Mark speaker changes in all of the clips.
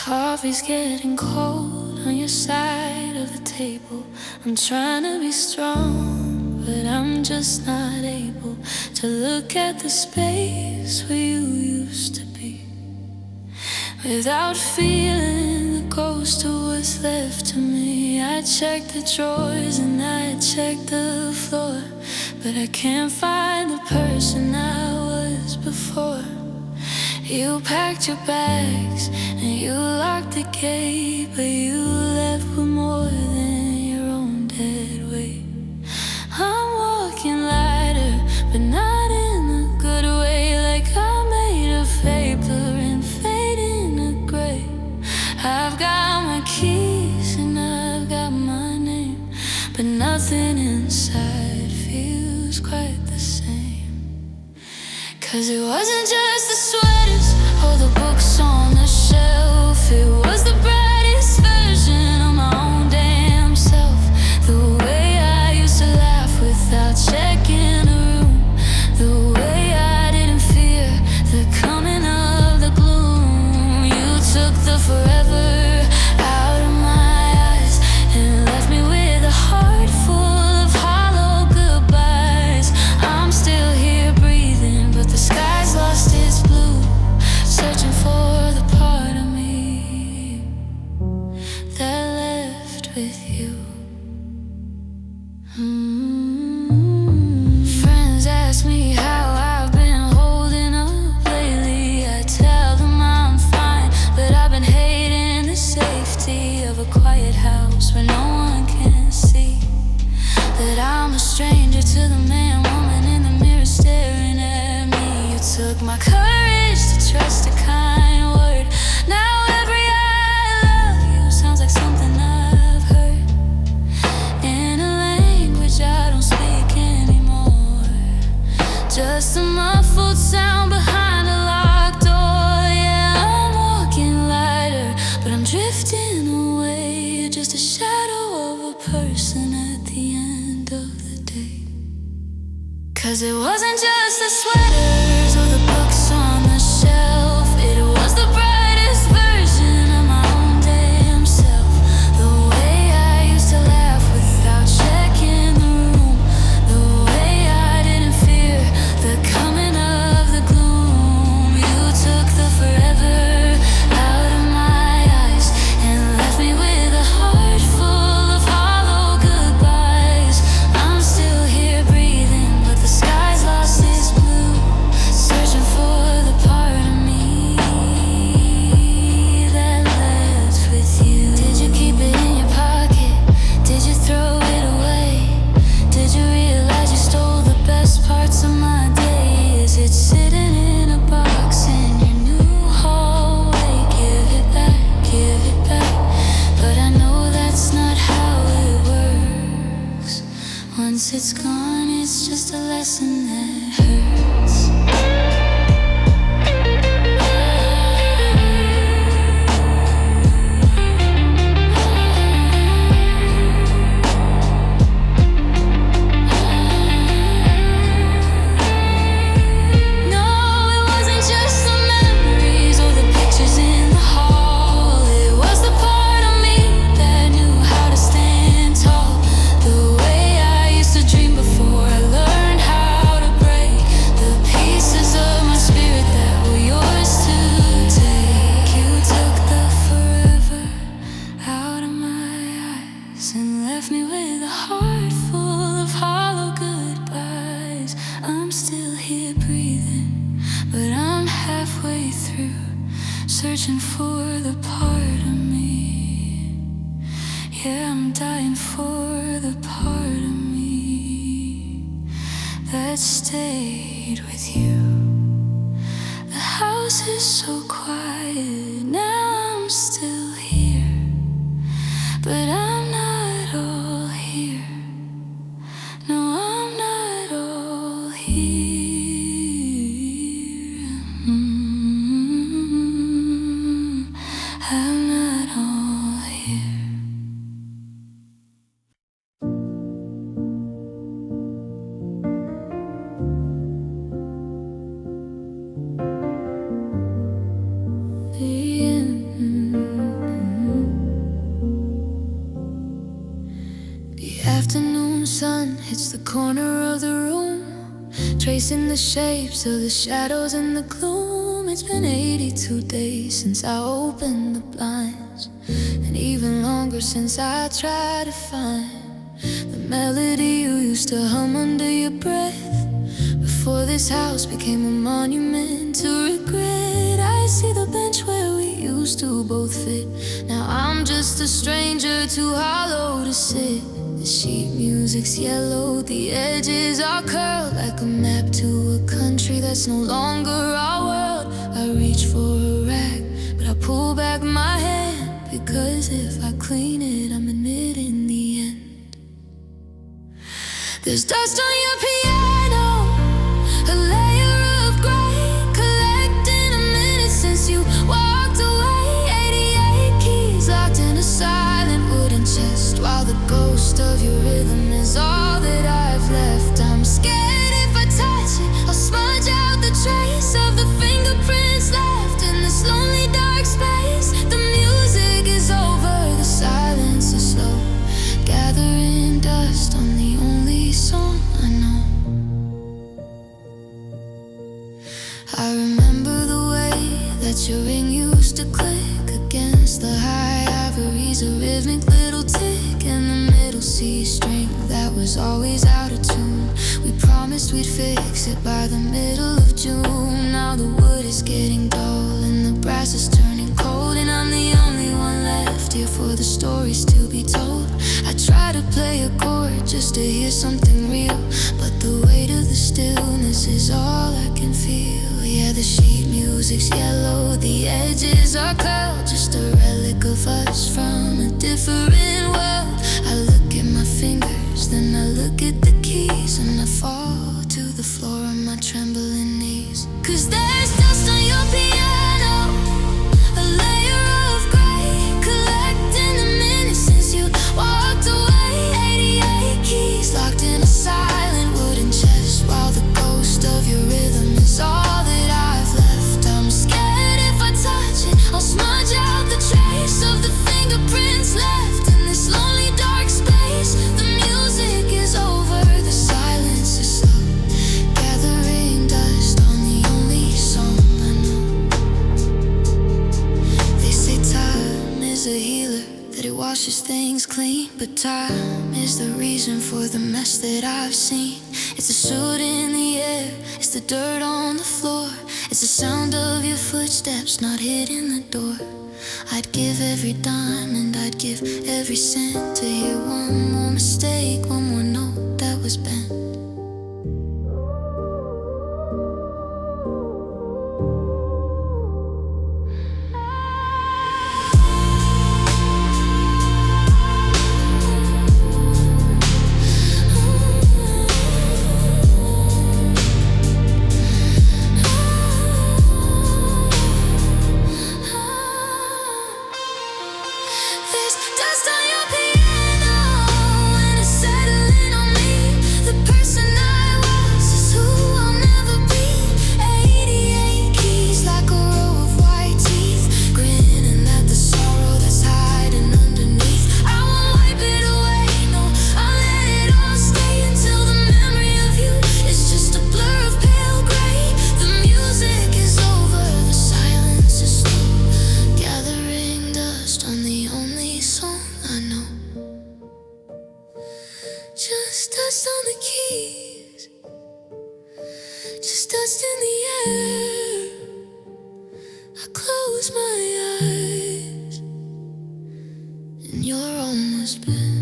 Speaker 1: Coffee's getting cold on your side of the table. I'm trying to be strong, but I'm just not able to look at the space where you used to be, without feeling the ghost of what's left to me. I checked the drawers and I checked the floor, but I can't find the person I was before. You packed your bags and you locked the gate, but you left with more than your own dead weight. I'm walking lighter, but not in a good way, like I'm made of paper and fading to gray. I've got my keys and I've got my name, but nothing inside feels quite the same. 'Cause it wasn't just the sweaters or the books on the shelf, it was the brightest version of my own damn self. The way I used to laugh without checking the room, the way I didn't fear the coming of the gloom. You took the forever out of my eyes and left me with a heart full of hollow goodbyes. I'm still here breathing, but the sky's lost its blue, searching for the part of me that left with you. Friends ask me how I've been holding up lately. I tell them I'm fine, but I've been hating the safety of a quiet house where no one can see that I'm a stranger to the man, woman in the mirror staring at me. You took my courage to trust a kind word. Now every I love you sounds like something I've heard in a language I don't speak anymore. Just a muffled sound behind a locked door. Yeah, I'm walking lighter, but I'm drifting away, just a shadow of a person at the end of the day. 'Cause it wasn't just the sweaters or the books on the shelf, it was the brightest version of my own damn self. The way I used to laugh without checking the room, the way I didn't fear the coming of the gloom. You took the forever out of my eyes and left me with a heart full of hollow goodbyes. I'm still here breathing, but the sky's lost its blue, searching for the part of me that left with you. Did you keep it in your pocket? Did you throw it away? Did you realize you stole the best parts of my day? Is it sitting in a box in your new hallway? Give it back, give it back. But I know that's not how it works. Once it's gone, it's just a lesson that hurts. No, it wasn't just the memories or the pictures in the hall. It was the part of me that knew how to stand tall. The way I used to dream before I learned how to break the pieces of my spirit that were yours to take. You took the forever out of my eyes and left me with a heart full of hollow goodbyes. I'm still here breathing, but I'm halfway through, searching for the part of me. Yeah, I'm dying for the part of me that stayed with you. The house is so quiet, now I'm still here, but I'm not all here. No, I'm not all here. I'm not all here. The end. sun hits the corner of the room, tracing the shapes of the shadows in the gloom. It's been 82 days since I opened the blinds, and even longer since I tried to find the melody you used to hum under your breath. Before this house became a monument to regret, I see the bench where we used to both fit. Now I'm just a stranger too hollow to sit. The sheet music's yellow, the edges are curled like a map to a country that's no longer our world. I reach for a rag, but I pull back my hand, because if I clean it, I'm in it in the end. There's dust on your piano, a layer of gray, collecting a minute since you walked away. 88 keys locked in a silent wooden chest, while the ghost of your rhythm is all that I've left. I'm scared if I touch it, I'll smudge out the trace of the fingerprints left in this lonely dark space. The music is over, the silence is slow, gathering dust on the only song I know. I remember the way that your ring used to click against the high ivories, a rhythmic little tick in the middle C string that was always out of tune. We promised we'd fix it by the middle of June. Now the wood is getting dull and the brass is turning cold, and I'm the only one left here for the stories to be told. I try to play a chord just to hear something real, but the weight of the stillness is all I can feel. Yeah, the sheet music's yellow, the edges are curled, just a relic of us from a different world. I look at my fingers, then I look at the keys, and I fall to the floor on my trembling knees. 'Cause there's dust on your piano, a layer of gray, collecting the minutes since you walked away. 88 keys locked in a silent wooden chest, while the ghost of your rhythm is all that I've left. I'm scared if I touch it, I'll smudge out the trace of the fingerprints left in this lonely dark space. The music is over, the silence is slow, gathering dust on the only song I know. They say time is a healer, that it washes things clean, but time is the reason for the mess that I've seen. It's the soot in the air, it's the dirt on the floor, it's the sound of your footsteps not hitting the door. I'd give every dime and I'd give every cent to hear one more mistake, one more note that was bent. Just dust on the keys, just dust in the air. I close my eyes, and you're almost been.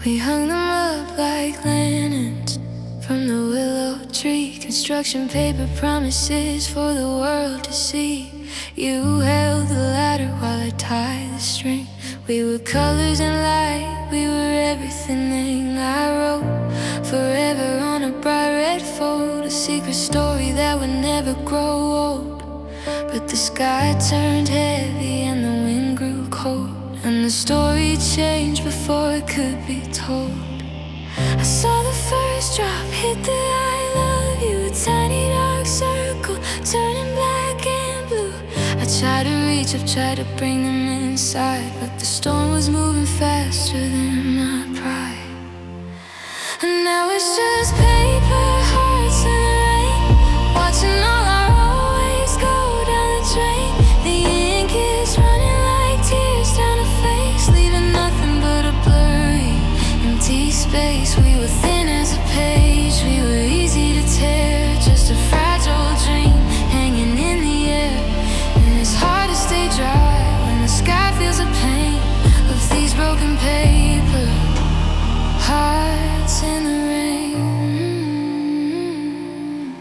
Speaker 1: We hung them up like lanterns from the willow tree. Construction paper promises for the world to see. You held the ladder while I tied the string. We were colors and light, we were everything I wrote forever on a bright red fold. A secret story that would never grow old. But the sky turned heavy and the wind grew cold, and the story changed before it could be told. I saw the first drop hit the I love you, a tiny dark circle turning black and blue. I tried to reach up, tried to bring them inside, but the storm was moving faster than my pride. And now it's just paper hearts in the rain, watching all our always go down the drain. The ink is running like tears down a face, leaving nothing but a blurry, empty space. We were thin as a page, we were easy to tear, just a fragile dream hanging in the air. And it's hard to stay dry when the sky feels the pain of these broken paper hearts in the rain.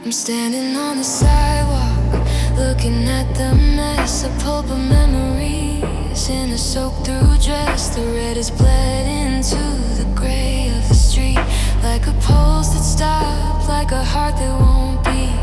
Speaker 1: I'm standing on the sidewalk, looking at the mess, a pulp of memories in a soaked-through dress. The red is bled into the gray of the street, like a pulse that stopped, like a heart that won't beat.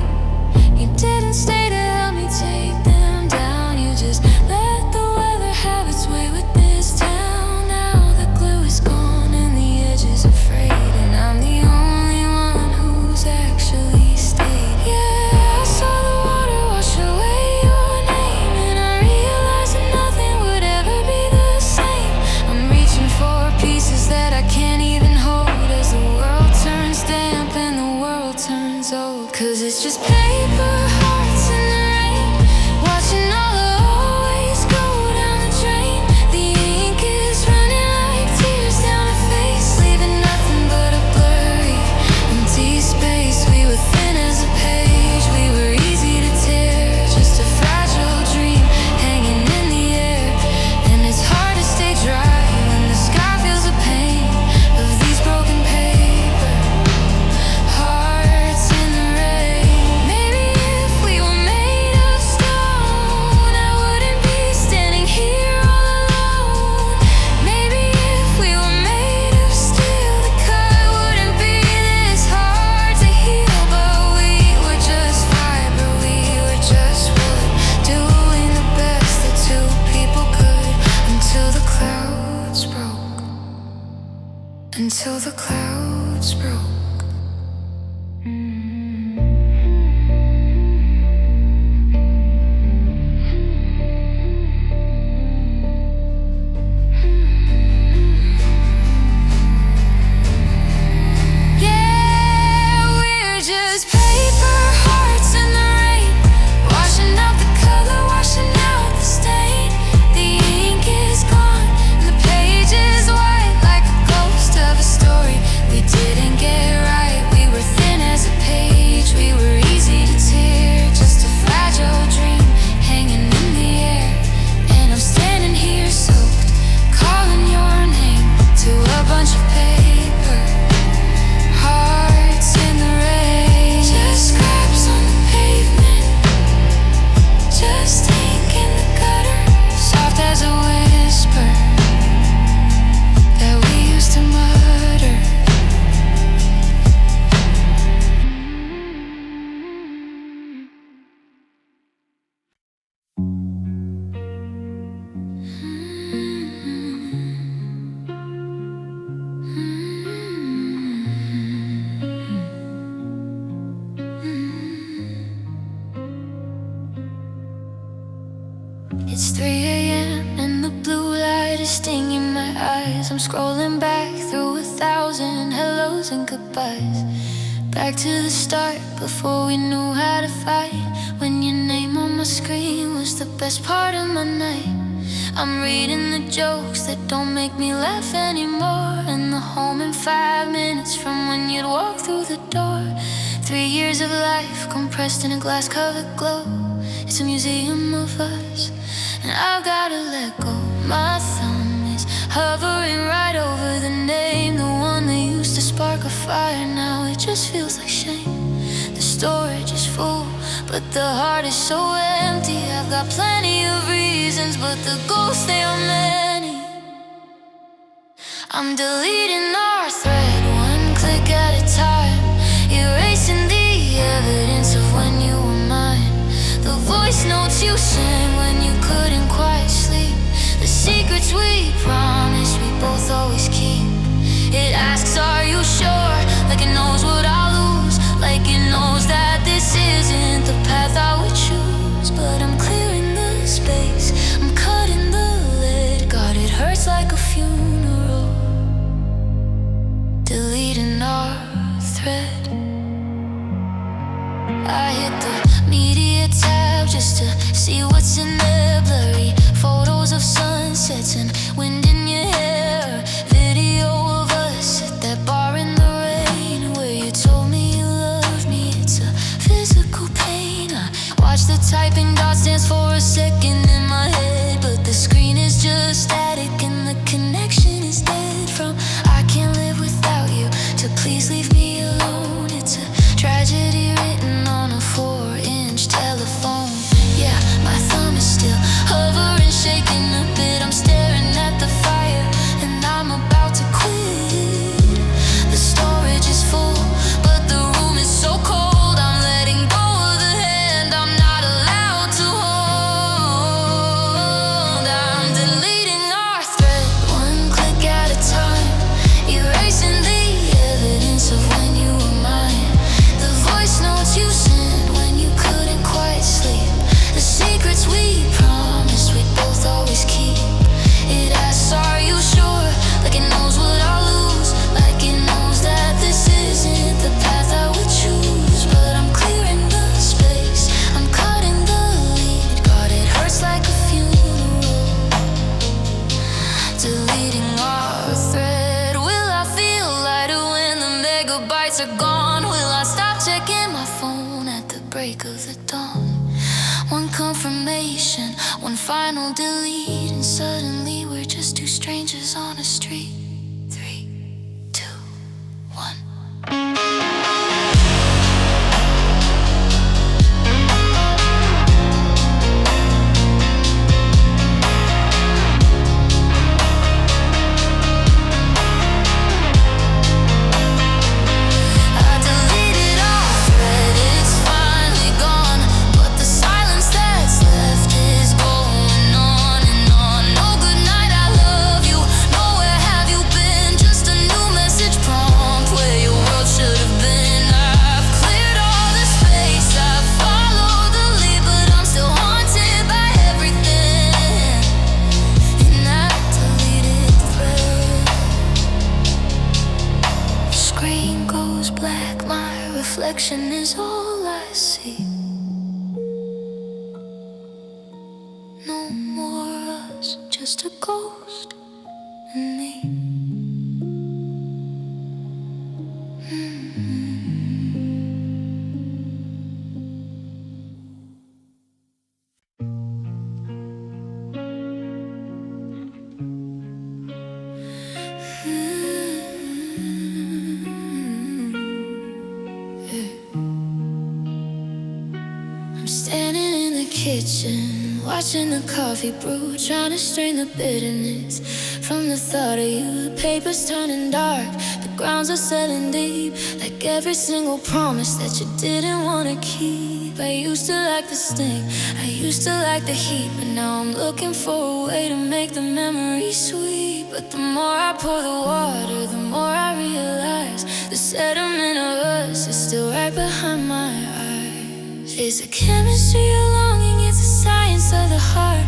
Speaker 1: You didn't stay to help me take them down, you just let the weather have its way with this town. Now the glue is gone and the edge is afraid, and I'm the only one who's actually stayed. Yeah, I saw the water wash away your name, and I realized that nothing would ever be the same. I'm reaching for pieces that I can't even hold as the world turns damp and the world turns old. 'Cause it's just paper hearts in the rain, watching all the always go down the drain. The ink is running like tears down a face, leaving nothing but a blurry, empty space. We were thin as a page, we were easy to tear, just a fragile dream hanging in the air. And it's hard to stay dry when the sky feels the pain of these broken paper hearts in the rain. Maybe if we were made of stone, I wouldn't be standing here all alone. Maybe if we were made of steel, the cut wouldn't be this hard to heal. But we were just fiber, we were just wood, doing the best that two people could, until the clouds broke, until the clouds broke. Yeah, we're just paper hearts in the rain, washing out the color, washing out the stain. The ink is gone and the page is white, like a ghost of a story we didn't get right. We were thin as a page, we were easy to tear, just a fragile dream hanging in the air. And I'm standing here soaked, calling your name to a bunch of paper hearts in the rain. Just scraps on the pavement, just ink in the gutter, soft as a whisper that we used to mutter. It's 3 a.m. and the blue light is stinging my eyes. I'm scrolling back through 1,000 hellos and goodbyes, back to the start before we knew how to fight. When your name on my screen was the best part of my night. I'm reading the jokes that don't make me laugh anymore, and the home in 5 minutes from when you'd walk through the door. 3 years of life compressed in a glass-covered globe. It's a museum of us, and I've gotta let go. My thumb is hovering right over the name, the one that used to spark a fire. Now it just feels like shame. The storage is full, but the heart is so empty. I've got plenty of reasons, but the ghosts, they are many. I'm deleting our thread, one click at a time, erasing the evidence of when you were mine. The voice notes you sang when you couldn't quite sleep, the secrets we funeral, deleting our thread. I hit the media tab just to see what's in there. Blurry photos of sunsets and wind in your hair. Video of us at that bar in the rain where you told me you loved me. It's a physical pain. I watch the typing dots dance for a second in my head, but the screen is just static and the connection is dead. From I can't live without you to please leave me alone. It's a tragedy written on a 4-inch telephone. Yeah, my thumb is still hovering, shaking a bit. I'm staring at the fire and I'm about to quit. The storage is full, but the room is so cold. I'm letting go of the hand I'm not allowed to hold. I'm deleting our thread, one click at a time, erasing the evidence of when you were mine. The voice notes you sent when you couldn't quite sleep. The secrets we promised we'd both always keep. It asks, are you sure? Like it knows what I'll lose. Like it knows that this isn't the path I would choose. But I'm clearing the space, I'm cutting the lead. God, it hurts like a funeral, deleting our thread. Will I feel lighter when the megabytes are gone? Will I stop checking my phone at the break of the dawn? One confirmation, one final delete, and suddenly we're just two strangers on a street. 3, 2, 1. I deleted our thread, it's finally gone, but the silence that's left is going on and on. No good night, I love you. No, where have you been? Just a new message prompt where your world should have been. I've cleared all the space, I've followed the lead, but I'm still haunted by everything in that deleted thread. The screen goes black, my reflection is all I see. No more us, just a ghost and me. I'm standing in the kitchen, watching the coffee brew, trying to strain the bitterness from the thought of you. The paper's turning dark, the grounds are settling deep, like every single promise that you didn't want to keep. I used to like the sting, I used to like the heat, but now I'm looking for a way to make the memory sweet. But the more I pour the water, the more I realize the sediment of us is still right behind my eyes. It's a chemistry of longing, it's a science of the heart,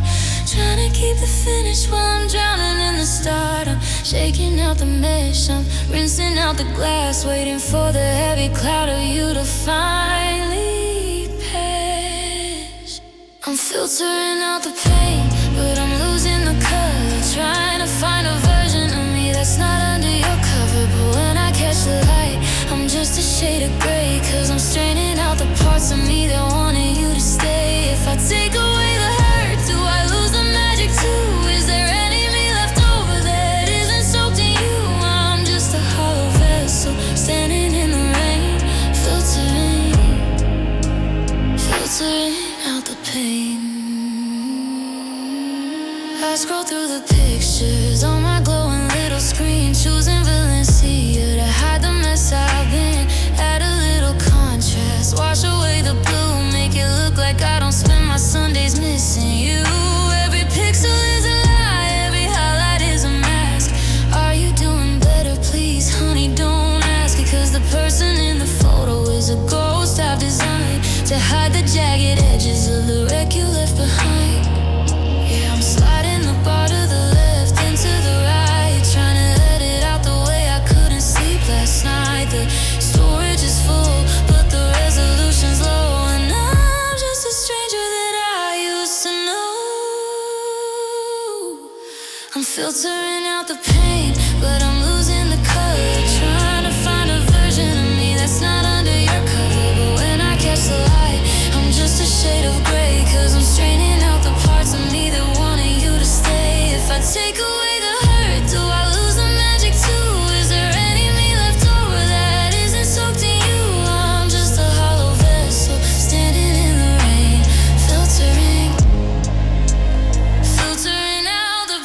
Speaker 1: trying to keep the finish while I'm drowning in the start. I'm shaking out the mesh, I'm rinsing out the glass, waiting for the heavy cloud of you to finally pass. I'm filtering out the pain, but I'm losing the color, trying to find a version of me that's not under your cover. But when I catch the light, I'm just a shade of gray, 'cause I'm straining out the parts of me that wanted you to stay. If I take away the hurt, do I lose the magic too? Is there any me left over that isn't soaked in you? I'm just a hollow vessel, standing in the rain, filtering out the pain. I scroll through the pictures on my glowing little screen, choosing Valencia to hide the mess I've been. Add a little contrast, wash away the blue, make it look like I don't spend my Sundays missing you. Every pixel is a lie, every highlight is a mask. Are you doing better? Please, honey, don't ask, because the person in the photo is a ghost I've designed to hide the jagged edges of the wreck you left behind. Yeah, I'm sliding the bar to the left, into the right. night. The storage is full, but the resolution's low. And I'm just a stranger that I used to know. I'm filtering out the pain, but I'm losing the color. Trying to find a version of me that's not under your cover. But when I catch the light, I'm just a shade of gray. 'Cause I'm straining out the parts of me that wanted you to stay. If I take away the hurt, do I lose the magic too? Is there any me left over that isn't soaked in you? I'm just a hollow vessel standing in the rain, filtering out the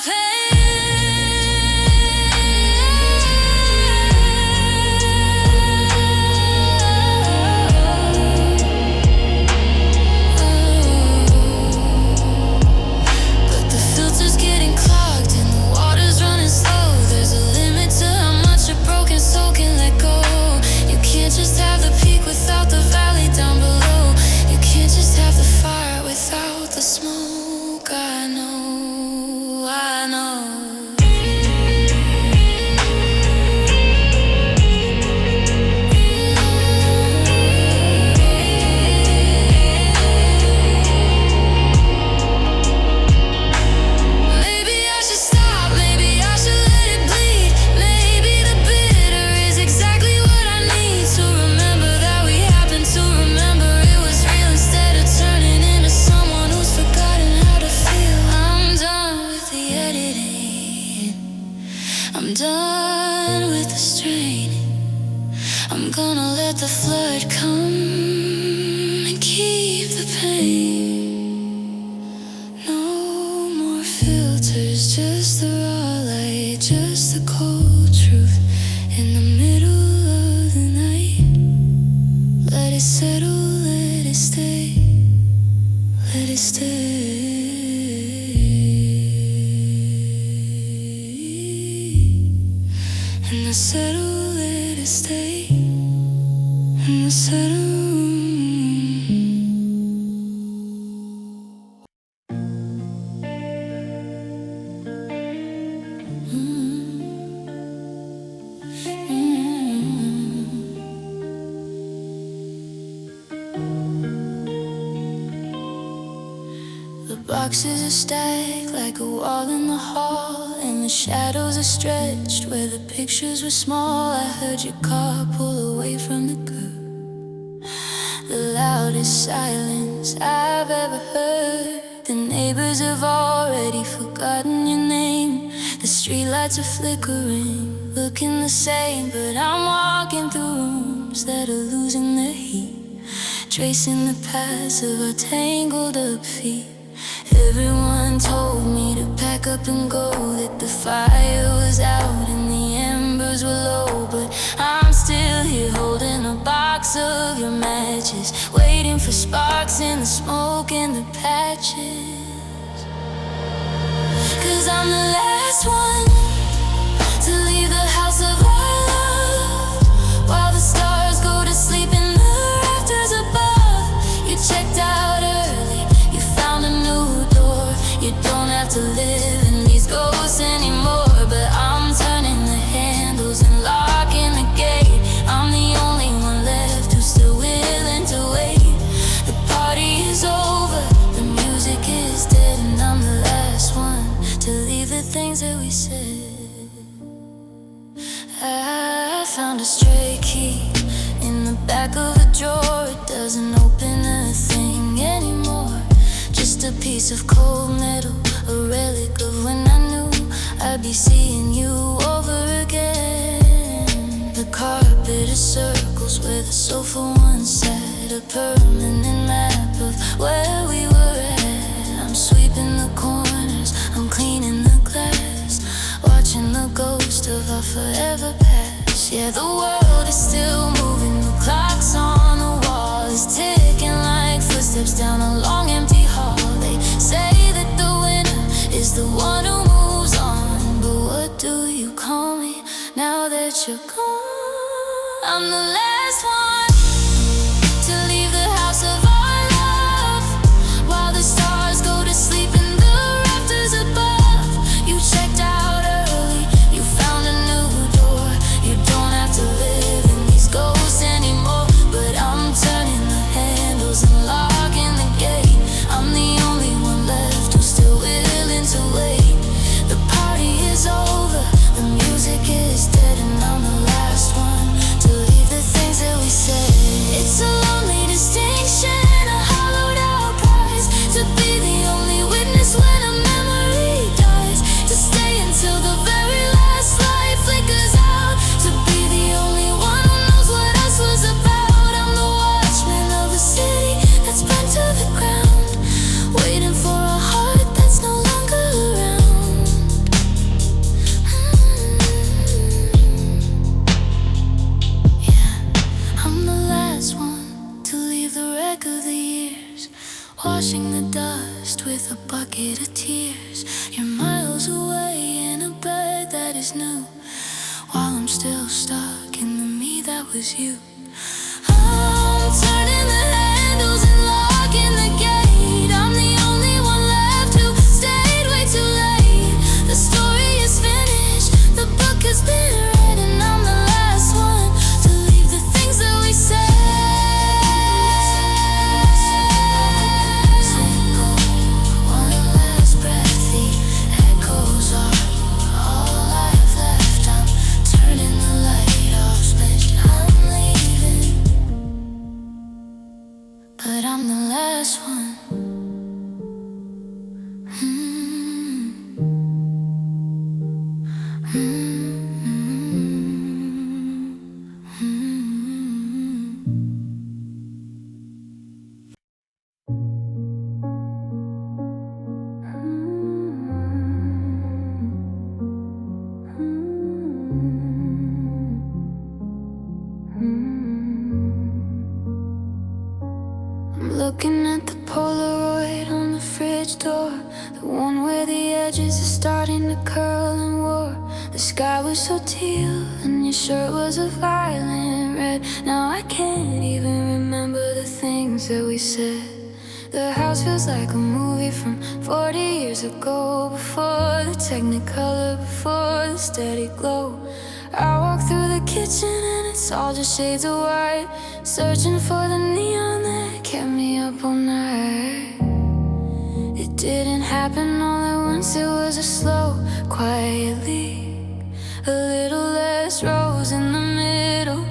Speaker 1: without the valley down below. You can't just have the fire without the smoke. I know, I know. Maybe I should stop, maybe I should let it bleed. Maybe the bitter is exactly what I need to remember. To remember it was real instead of turning into someone who's forgotten how to feel. I'm done with the editing, I'm done with the straining. I'm gonna let the flood come and keep the pain. No more filters, just the raw light, just the cold truth in the middle of the night. Let it settle, let it stay, let it stay. And the settle, let it stay, and the settle. Boxes are stacked like a wall in the hall, and the shadows are stretched where the pictures were small. I heard your car pull away from the curb, the loudest silence I've ever heard. The neighbors have already forgotten your name. The streetlights are flickering, looking the same. But I'm walking through rooms that are losing their heat, tracing the paths of our tangled up feet. Everyone told me to pack up and go, that the fire was out and the embers were low. But I'm still here holding a box of your matches, waiting for sparks in the smoke and the patches. 'Cause I'm the last one to leave the house of our love, while the stars go to sleep in the rafters above. You checked out early, you found a new door. You don't have to live in these ghosts anymore. But I'm turning the handles and locking the gate. I'm the only one left who's still willing to wait. The party is over, the music is dead, and I'm the last one to leave the things that we said. I found a stray key in the back of a drawer. It doesn't open a thing anymore, just a piece of cold metal, a relic of when I knew I'd be seeing you over again. The carpet is circles where the sofa once sat, a permanent map of where we were at. I'm sweeping the corners, I'm cleaning the glass, watching the ghost of our forever past. Yeah, the world is still moving, the clock's on the wall is ticking like footsteps down a long empty hall. They say that the winner is the one who moves on, but what do you call me now that you're gone? I'm the last one to leave the house of our love, while the stars go to sleep in the rafters above. You checked out early, you found a new door. You don't have to live in these washing the dust with a bucket of tears. You're miles away in a bed that is new, while I'm still stuck in the me that was you. I'm turning the handles and locking the gate. I'm the only one left who stayed way too late. The story is finished, the book has been read, and I'm the last one to leave the things that we said. But I'm the last one. Looking at the Polaroid on the fridge door, the one where the edges are starting to curl and war. The sky was so teal and your shirt was a violent red. Now I can't even remember the things that we said. The house feels like a movie from 40 years ago, before the technicolor, before the steady glow. I walk through the kitchen and it's all just shades of white, searching for the neon that kept me up all night. It didn't happen all at once, it was a slow, quiet leak. A little less rose in the middle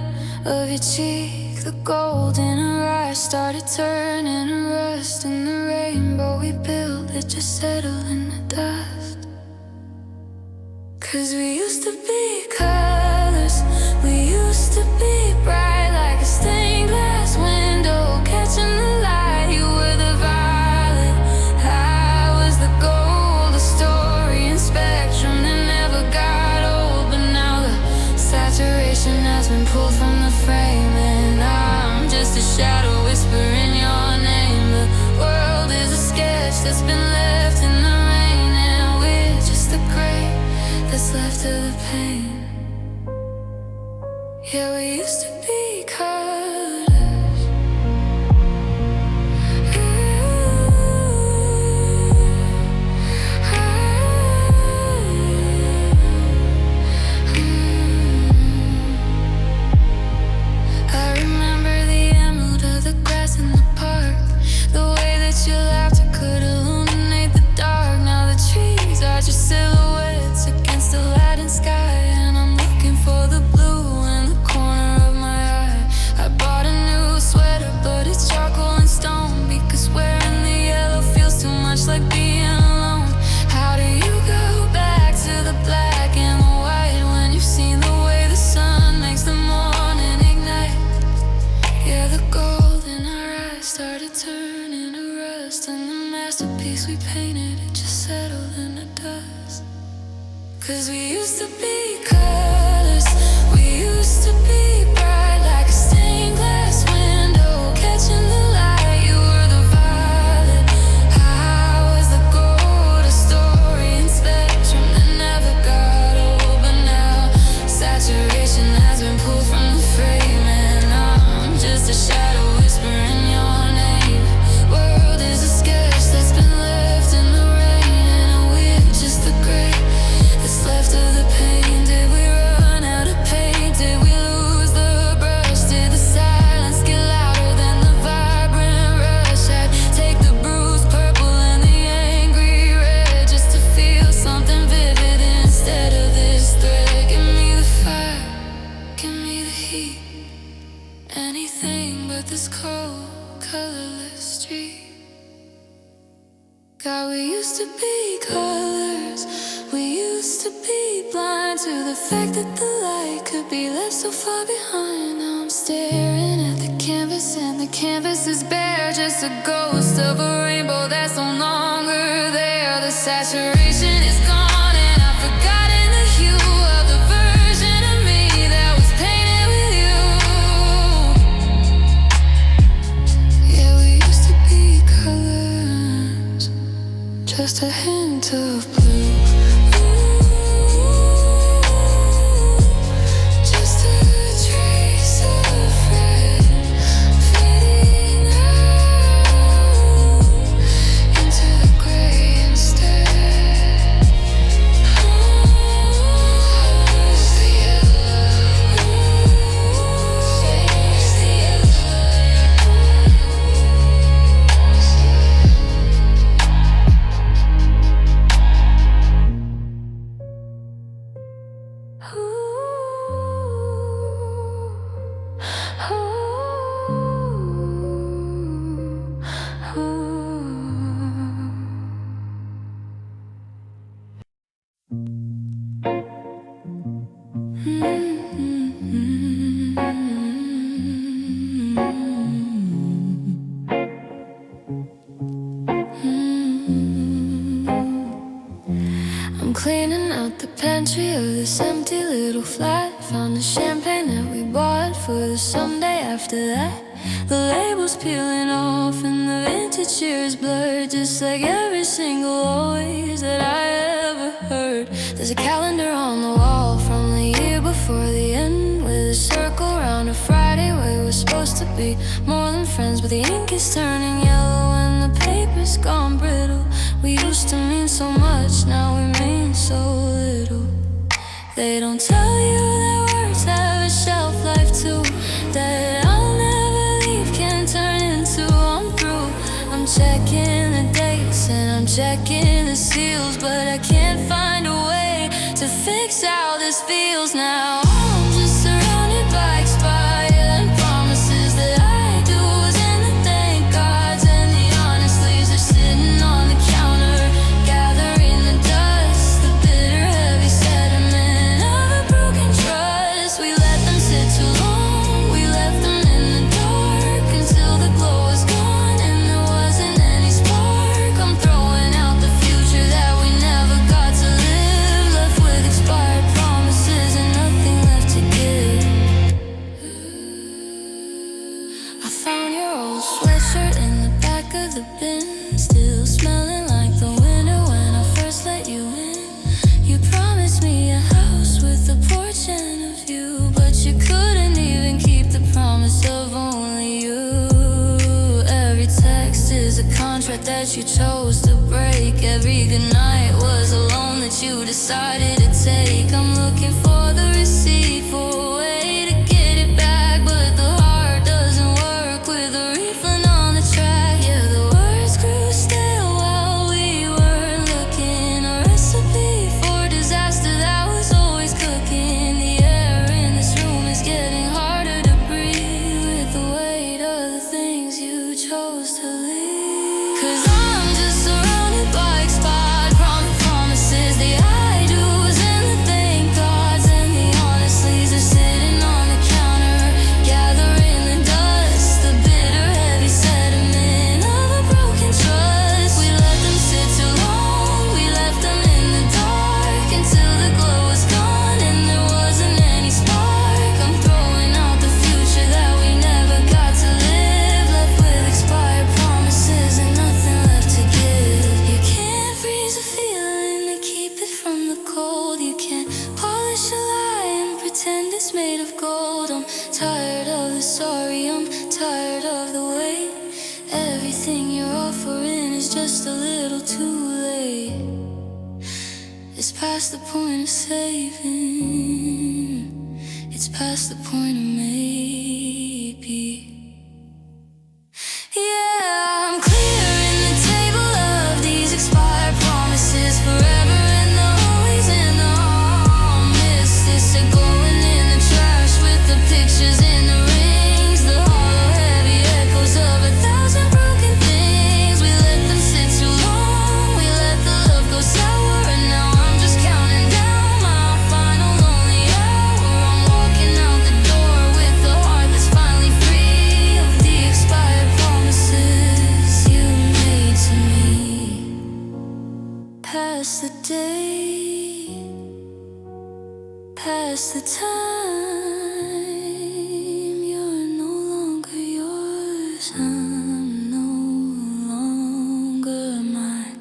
Speaker 1: of your cheek. The gold in her eyes started turning to rust, and the rainbow we built, it just settled in the dust. 'Cause we used to be colors, we used to be bright like a stained glass window, catching the light. You were the violet, I was the gold, a story in spectrum that never got old. But now the saturation has been pulled from the frame, and I'm just a shadow whispering your name. The world is a sketch that's been left in the rain, and we're just the gray that's left of the pain. Yeah, we used to be colors. I remember the emerald of the grass in the park, the way that you laughed, I could illuminate the dark. Now the trees are just silhouettes against the lighting sky, and I'm looking for the blue in the corner of my eye. I bought a new sweater, but it's charcoal and stone, because wearing the yellow feels too much like being alone. How do you go back to the black and the white when you've seen the way the sun makes the morning ignite? Yeah, the gold in our eyes started turning to rust, and the masterpiece we painted, it just settled in the dust. 'Cause we used to be colors, we used to be bright like a stained glass window, catching the light. You were the violet, I was the gold, a story in spectrum that never got old. But now saturation has been pulled from the frame, and I'm just a shadow whispering your name. World is a sketch that's been left in the rain, and we're just the gray that's left of the pain. Did we run out of paint? Did we lose the brush? Did the silence get louder than the vibrant rush? I'd take the bruised purple and the angry red, just to feel something vivid instead of this thread. Give me the fire, give me the heat, anything but this cold, colorless street. God, we used to be colors, we used to be blind to the fact that the light could be left so far behind. Now I'm staring at the canvas, and the canvas is bare, just a ghost of a rainbow that's no longer there. The saturation is gone, and I've forgotten the hue of the version of me that was painted with you. Yeah, we used to be colors. just a hint of blue. Just a trace of red fading out into the gray instead. Who's the yellow? Who's the I'm cleaning out the pantry of this empty little flat. Found the champagne that we bought for the Sunday after that. The label's peeling off and the vintage cheers blurred, just like every single always that I ever heard. There's a calendar on the wall from the year before the end, with a circle around a Friday where we're supposed to be more than friends. But the ink is turning yellow and the paper's gone brittle. We used to mean so much, now we mean so little. They don't tell you that words have a shelf life too, that I'll never leave can turn into I'm through. I'm checking the dates and I'm checking the seals, but I can't find a way to fix how this feels now. I'm just surrounded by expired promises that I do and the thank gods, and the honest leaves are sitting on the counter, gathering the dust, the bitter heavy sediment of a broken trust. We let them sit too long, we left them in the dark until the glow was gone and there wasn't any spark. I'm throwing out the future that we never got to live, left with expired promises and nothing left to give. I found your old sweatshirt in the back of the bin, still smelling like the winter when I first let you in. You promised me a house with a porch and a view, but you couldn't even keep the promise of only you. Every text is a contract that you chose to break. Every goodnight was a loan that you decided to take. I'm looking for the receipt for a way to get it back, but the heart doesn't work with a refund on the track. Yeah, the words grew stale while we weren't looking. A recipe for disaster that was always cooking. The air in this room is getting harder to breathe with the weight of the things you chose to leave. 'Cause I'm just surrounded by expired promises, the I do's and the thank gods, and the honest leaves are sitting on the counter, gathering the dust, the bitter heavy sediment of a broken trust. We let them sit too long, we left them in the dark until the glow was gone and there wasn't any spark. I'm throwing out the future that we never got to live, left with expired promises and nothing left to give. You can't freeze a feeling and keep it from the cold. You can't polish a lie and pretend it's made of gold. I'm tired of the sorry, I'm tired of the wait. Everything you're offering is just a little too late. It's past the point of saving, it's past the point of maybe. Yeah, I'm clearing the table of these expired promises, forever and always and I'll miss this. They're going in the trash with the pictures in the rings, the hollow heavy echoes of 1,000 broken things. We let them sit too long, we let the love go sour, and now I'm just counting down my final lonely hour. I'm walking out the door with a heart that's finally free of the expired promises you made to me. Past the day, past the time, you're no longer yours, I'm no longer mine.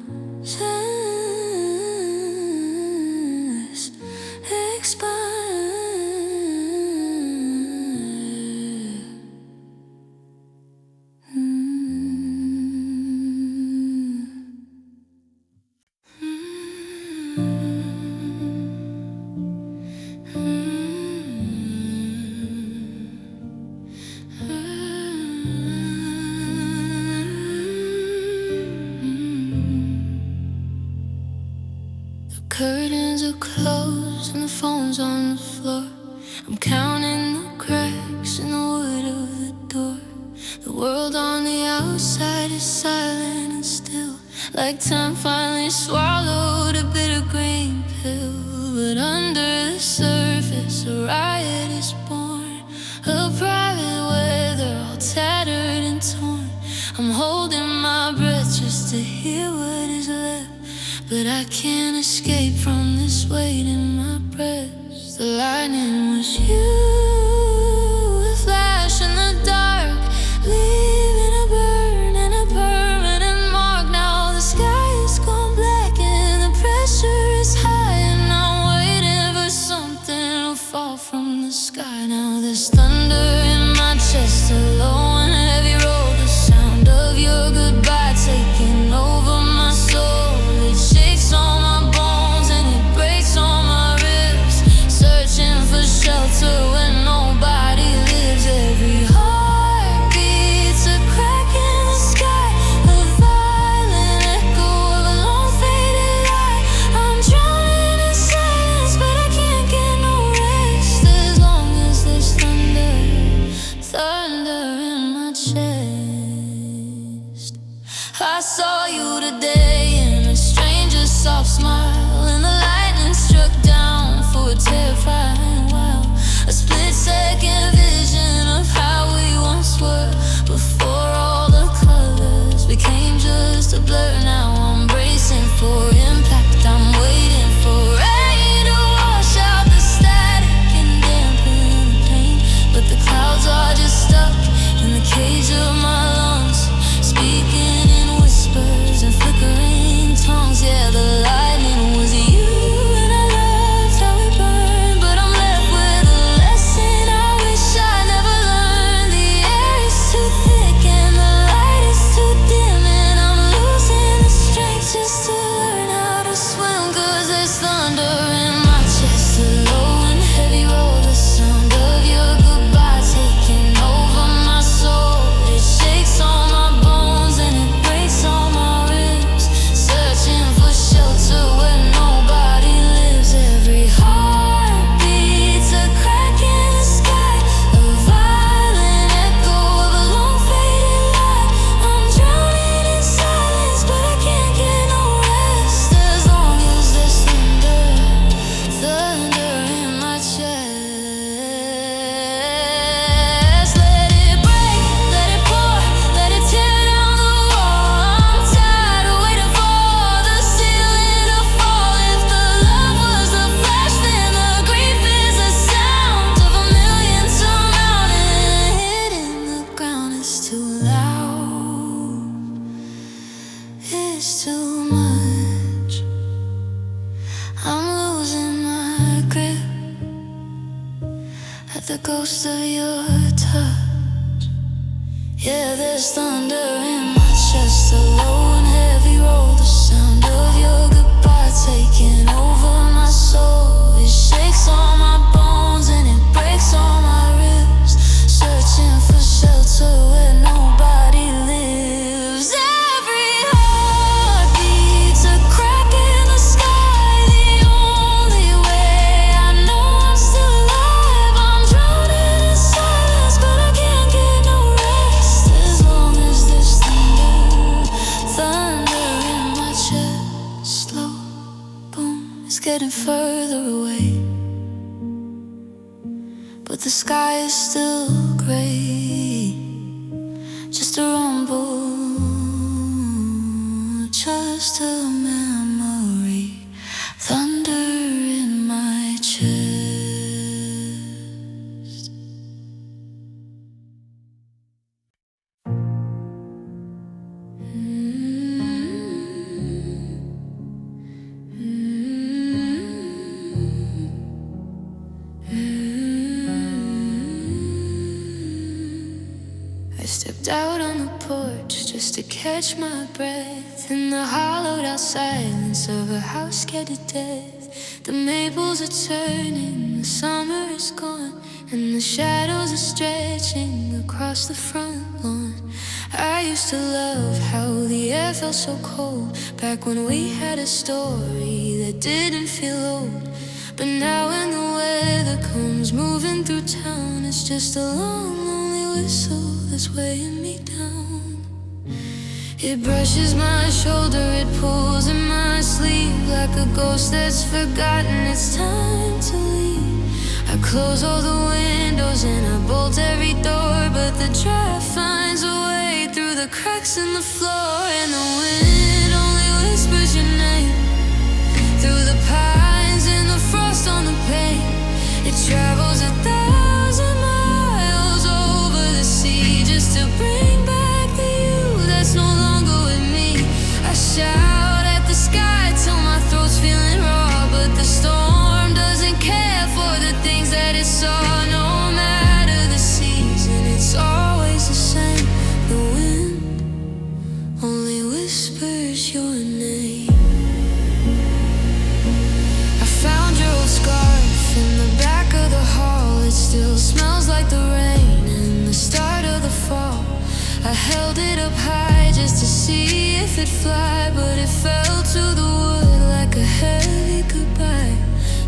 Speaker 1: are closed and the phone's on the floor. I'm counting the cracks in the wood of the door. The world on the outside is silent and still, like time finally swallowed a bitter green pill. But under the surface a riot is born, a private weather all tattered and torn. I'm holding my breath just to hear what is left, but I can't escape from this weight in my breast. The lightning was you, a flash in the dark, leaving a burn and a permanent mark. Now the sky is gone black and the pressure is high, and I'm waiting for something to fall from the sky. Now there's thunder in my chest, a low and heavy roll, the sound of your goodbye taking over my soul. It shakes all my bones and it breaks all my ribs, searching for shelter when nobody lives. Every heart beats a crack in the sky, a violent echo of a long faded lie. I'm drowning in silence, but I can't get no rest as long as there's thunder, thunder in my chest. I saw you today in a stranger's soft smile, and the lightning struck down for a terrifying while. A split-second vision of how we once were, before all the colors became just a blur. Now I'm bracing for impact, I'm waiting for rain to wash out the static and dampen the pain. But the clouds are just stuck in the cage of my lungs, speaking in whispers and flickering tongues. Yeah, the lightning was you, and I loved how it burned, but I'm left with a lesson I wish I never learned. The air is too thick and the light is too dim, and I'm losing the strength just to learn how to swim. 'Cause there's thunder in my chest, a low and heavy roll, the sound of your goodbye taking over my soul. It shakes all my bones and it breaks all my ribs, searching for shelter where nobody lives. Every heart beats a crack in the sky, a violent echo of a long faded lie. I'm drowning in silence, but I can't get no rest as long as there's thunder, thunder in my chest. Let it break, let it pour, let it tear down the wall. I'm tired of waiting for the ceiling to fall. If the love was a flash, then the grief is the sound of a million surrounding. Hitting the ground is too loud, it's too much. I'm losing my grip at the ghost of your touch. Yeah, there's thunder in my chest, a low and heavy roll, the sound of your goodbye taking over my soul. It shakes all my bones and it breaks all my ribs, searching for shelter where nobody lives. Every heart beats a crack in the sky, the only way I know I'm still alive. I'm drowning in silence, but I can't get no rest as long as there's thunder, thunder in my chest. Slow boom, it's getting further away, but the sky is still gray. Just a rumble, just a memory. Thunder in my chest. I stepped out on the porch just to catch my breath in the hollowed out silence of a house scared to death. The maples are turning, the summer is gone, and the shadows are stretching across the front lawn. I used to love how the air felt so cold back when we had a story that didn't feel old. But now when the weather comes moving through town, it's just a long, lonely whistle that's weighing me down. It brushes my shoulder, it pulls in my sleeve, like a ghost that's forgotten it's time to leave. I close all the windows and I bolt every door, but the drive finds a way through the cracks in the floor. And the wind only whispers your name through the pines and the frost on the pane. It travels 1,000 miles over the sea just to bring back the you that's no longer with me. I shout at the sky till my throat's feeling raw, but the storm doesn't care for the things that it saw. No matter the season, it's always the same. The wind only whispers your name. I found your old scarf in the back of the hall. It still smells like the rain and the start of the fall. I held it up high just to see if it'd fly, but it fell to the wood like a heavy goodbye.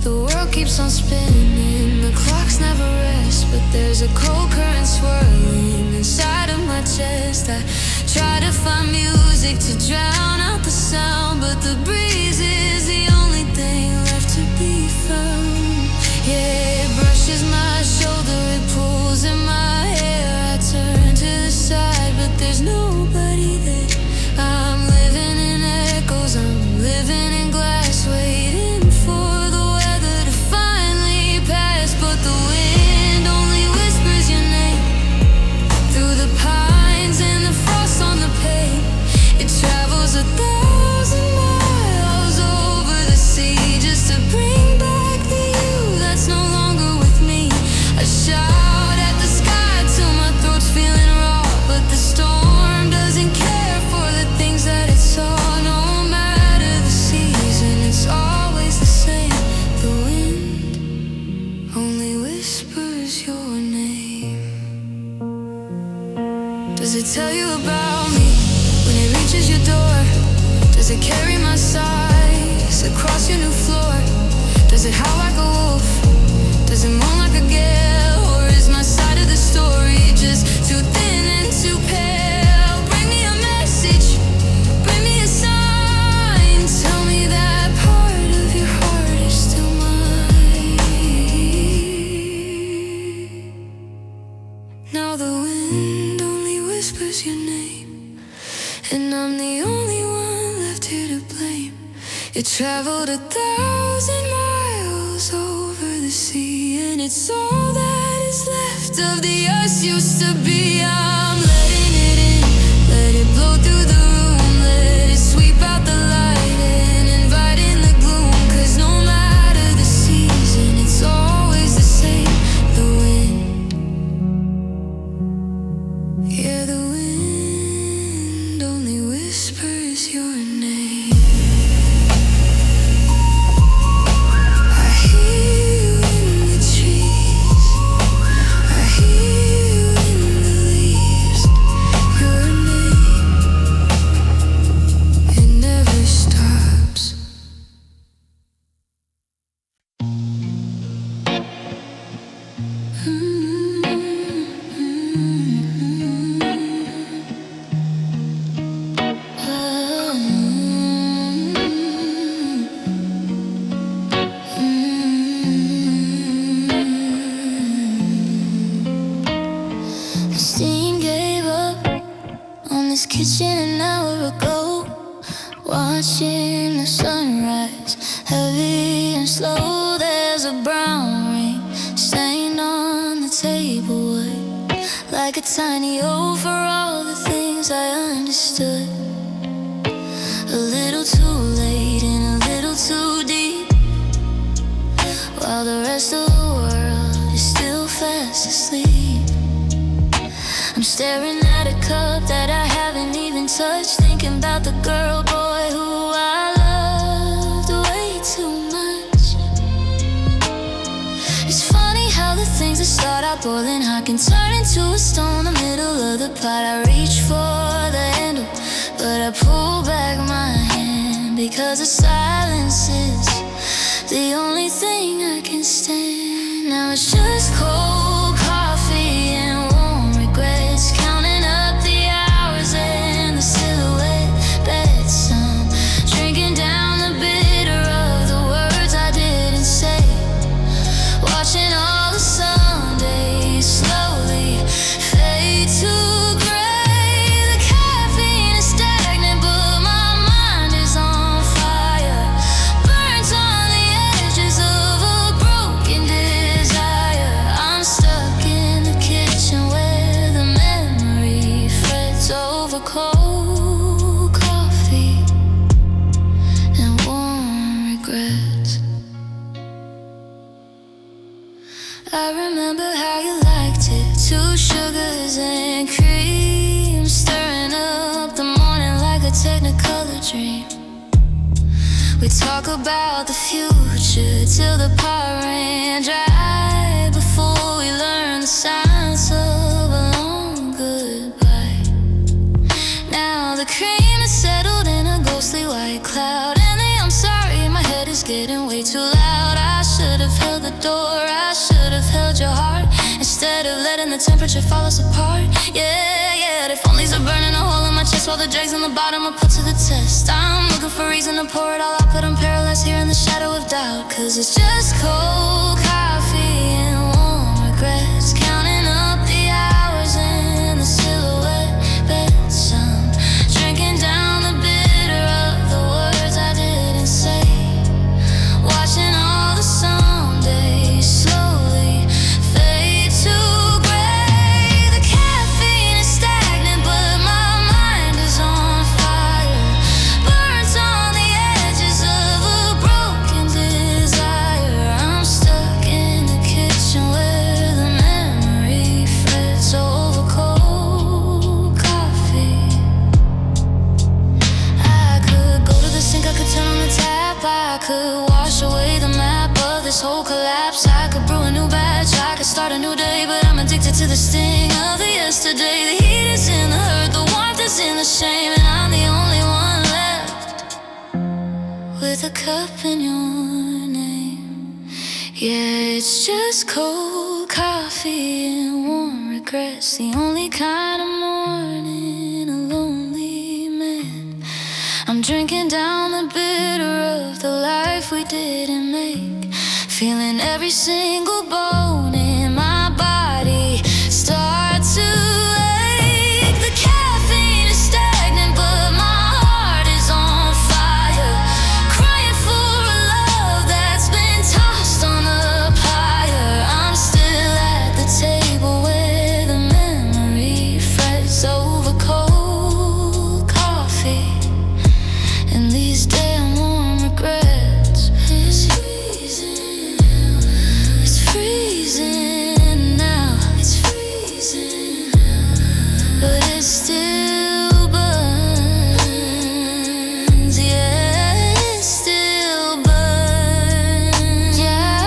Speaker 1: The world keeps on spinning, the clocks never rest, but there's a cold current swirling inside of my chest. I try to find music to drown out the sound, but the breeze is the only thing left to be found. Yeah, it brushes my shoulder, it pulls in my hair. I turn to the side, but there's nobody there. I'm living in echoes, I'm living in glass, waiting for the weather to finally pass. But the wind only whispers your name through the pines and the frost on the pane. It travels 1,000 miles over the sea just to bring back the you that's no longer with me. I shout at the sky till my throat's feeling raw, but the storm doesn't care for the things that it saw. No matter the season, it's always the same. The wind only whispers your name. Does it tell you about me when it reaches your door? Does it carry my sighs across your new floor? Does it howl like a wolf? Does it moan like a gale? Or is my side of the story just too thin and too pale? Bring me a message, bring me a sign. Tell me that part of your heart is still mine. Now the wind only whispers your name, and I'm the only one left here to blame. It traveled 1,000 miles over the sea, and it's all that is left of the us used to be. I'm letting it in, let it blow through the room, let it sweep out the light and invite in the gloom. 'Cause no matter the season, it's always the same. The wind, yeah, the wind only whispers your name. I hear you in the trees, I hear you in the leaves. Your name, it never stops. The steam gave up on this kitchen an hour ago. Watching the sunrise, heavy and slow. There's a brown ring stained on the table wood, like a tiny O for all the things I understood. A little too late and a little too deep, while the rest of the world is still fast asleep. I'm staring at a cup that I haven't even touched, thinking about the girl, boy, who I loved way too much. It's funny how the things that start out boiling hot can turn into a stone in the middle of the pot. I reach for the handle, but I pull back my hand because the silence is the only thing I can stand. Now it's just cold coffee and warm regrets, counting up the hours and the silhouette beds. I'm drinking down the bitter of the words I didn't say, watching all the Sundays slowly fade to gray. The caffeine is stagnant, but my mind is on fire, burnt on the edges of a broken desire. I'm stuck in the kitchen where the memory frets over cold coffee and warm regrets. I remember how you liked it, 2 sugars and cream, stirring up the morning like a technicolor dream. We talk about the future till the power ran dry, before we learn the science of a long goodbye. Now the cream is settled in a ghostly white cloud, and the I'm sorry, my head is getting way too loud. I should have held the door, I should have held your heart, instead of letting the temperature fall us apart. Yeah, if only's are burning a hole in my chest, while the dregs on the bottom are put to the test. I'm looking for reason to pour it all out, but I'm paralyzed here in the shadow of doubt. Cause it's just cold coffee and warm regrets, counting up the hours and the silhouette beds. I'm drinking down the bitter of the words I didn't say, watching all the Sundays slowly fade to gray. The caffeine is stagnant, but my mind is on fire, burnt on the edges of a broken desire. I'm stuck in the kitchen where the memory frets over cold coffee. I could go to the sink, I could turn on the tap, I could wash away the map of this whole collapse. I could brew a new batch, I could start a new day, but I'm addicted to the sting of the yesterday. The heat is in the hurt, the warmth is in the shame, and I'm the only one left with a cup in your name. Yeah, it's just cold coffee and warm regrets, the only kind of morning a lonely man. I'm drinking down the bitter of the life we didn't make, feeling every single bone in my body start to ache. The caffeine is stagnant, but my heart is on fire, crying for a love that's been tossed on the pyre. I'm still at the table where the memory frets over cold coffee and these damn warm regrets. It's freezing, it's freezing now, it's freezing, but it still burns. Yeah, it still burns. Yes.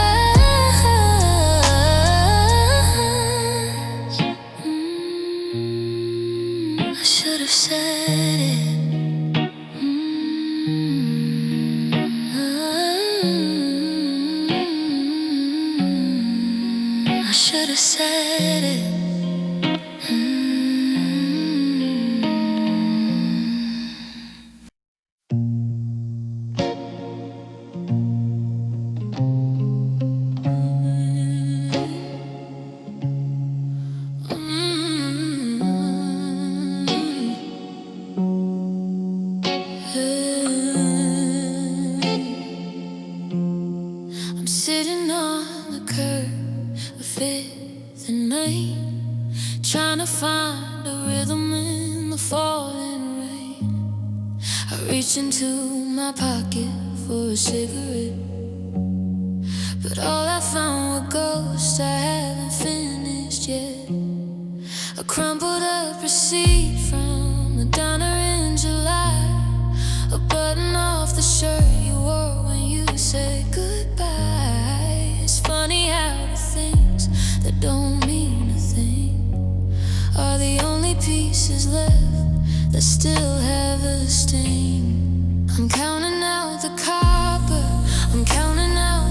Speaker 1: I should have said it. I should have said it. I'm sitting on the curb of Fifth and Main, trying to find a rhythm in the falling rain. I reach into my pocket for a cigarette, but all I found were ghosts I haven't finished yet. A crumpled up receipt from the diner in July, a button off the shirt you wore when you said goodbye. It's funny how the things that don't mean a thing are the only pieces left that still have a sting. I'm counting out the copper, I'm counting out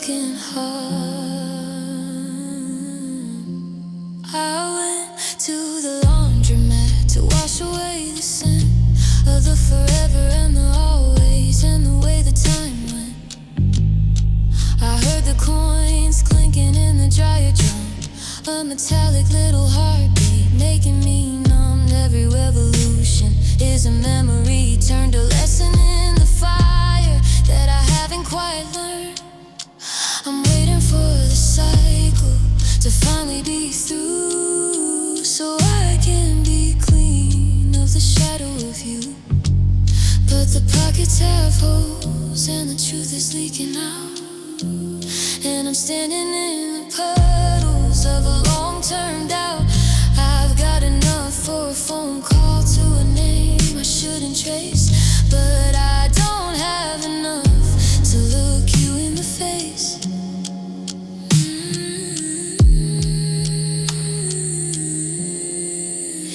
Speaker 1: broken heart. I went to the laundromat to wash away the scent of the forever and the always and the way the time went. I heard the coins clinking in the dryer drum, a metallic little heartbeat making me numb. Every revolution is a memory turned a lesson in the fire that I haven't quite learned. I'm waiting for the cycle to finally be through, so I can be clean of the shadow of you. But the pockets have holes and the truth is leaking out, and I'm standing in the puddles of a long-term doubt. I've got enough for a phone call to a name I shouldn't trace, but I don't have enough to look you in the face.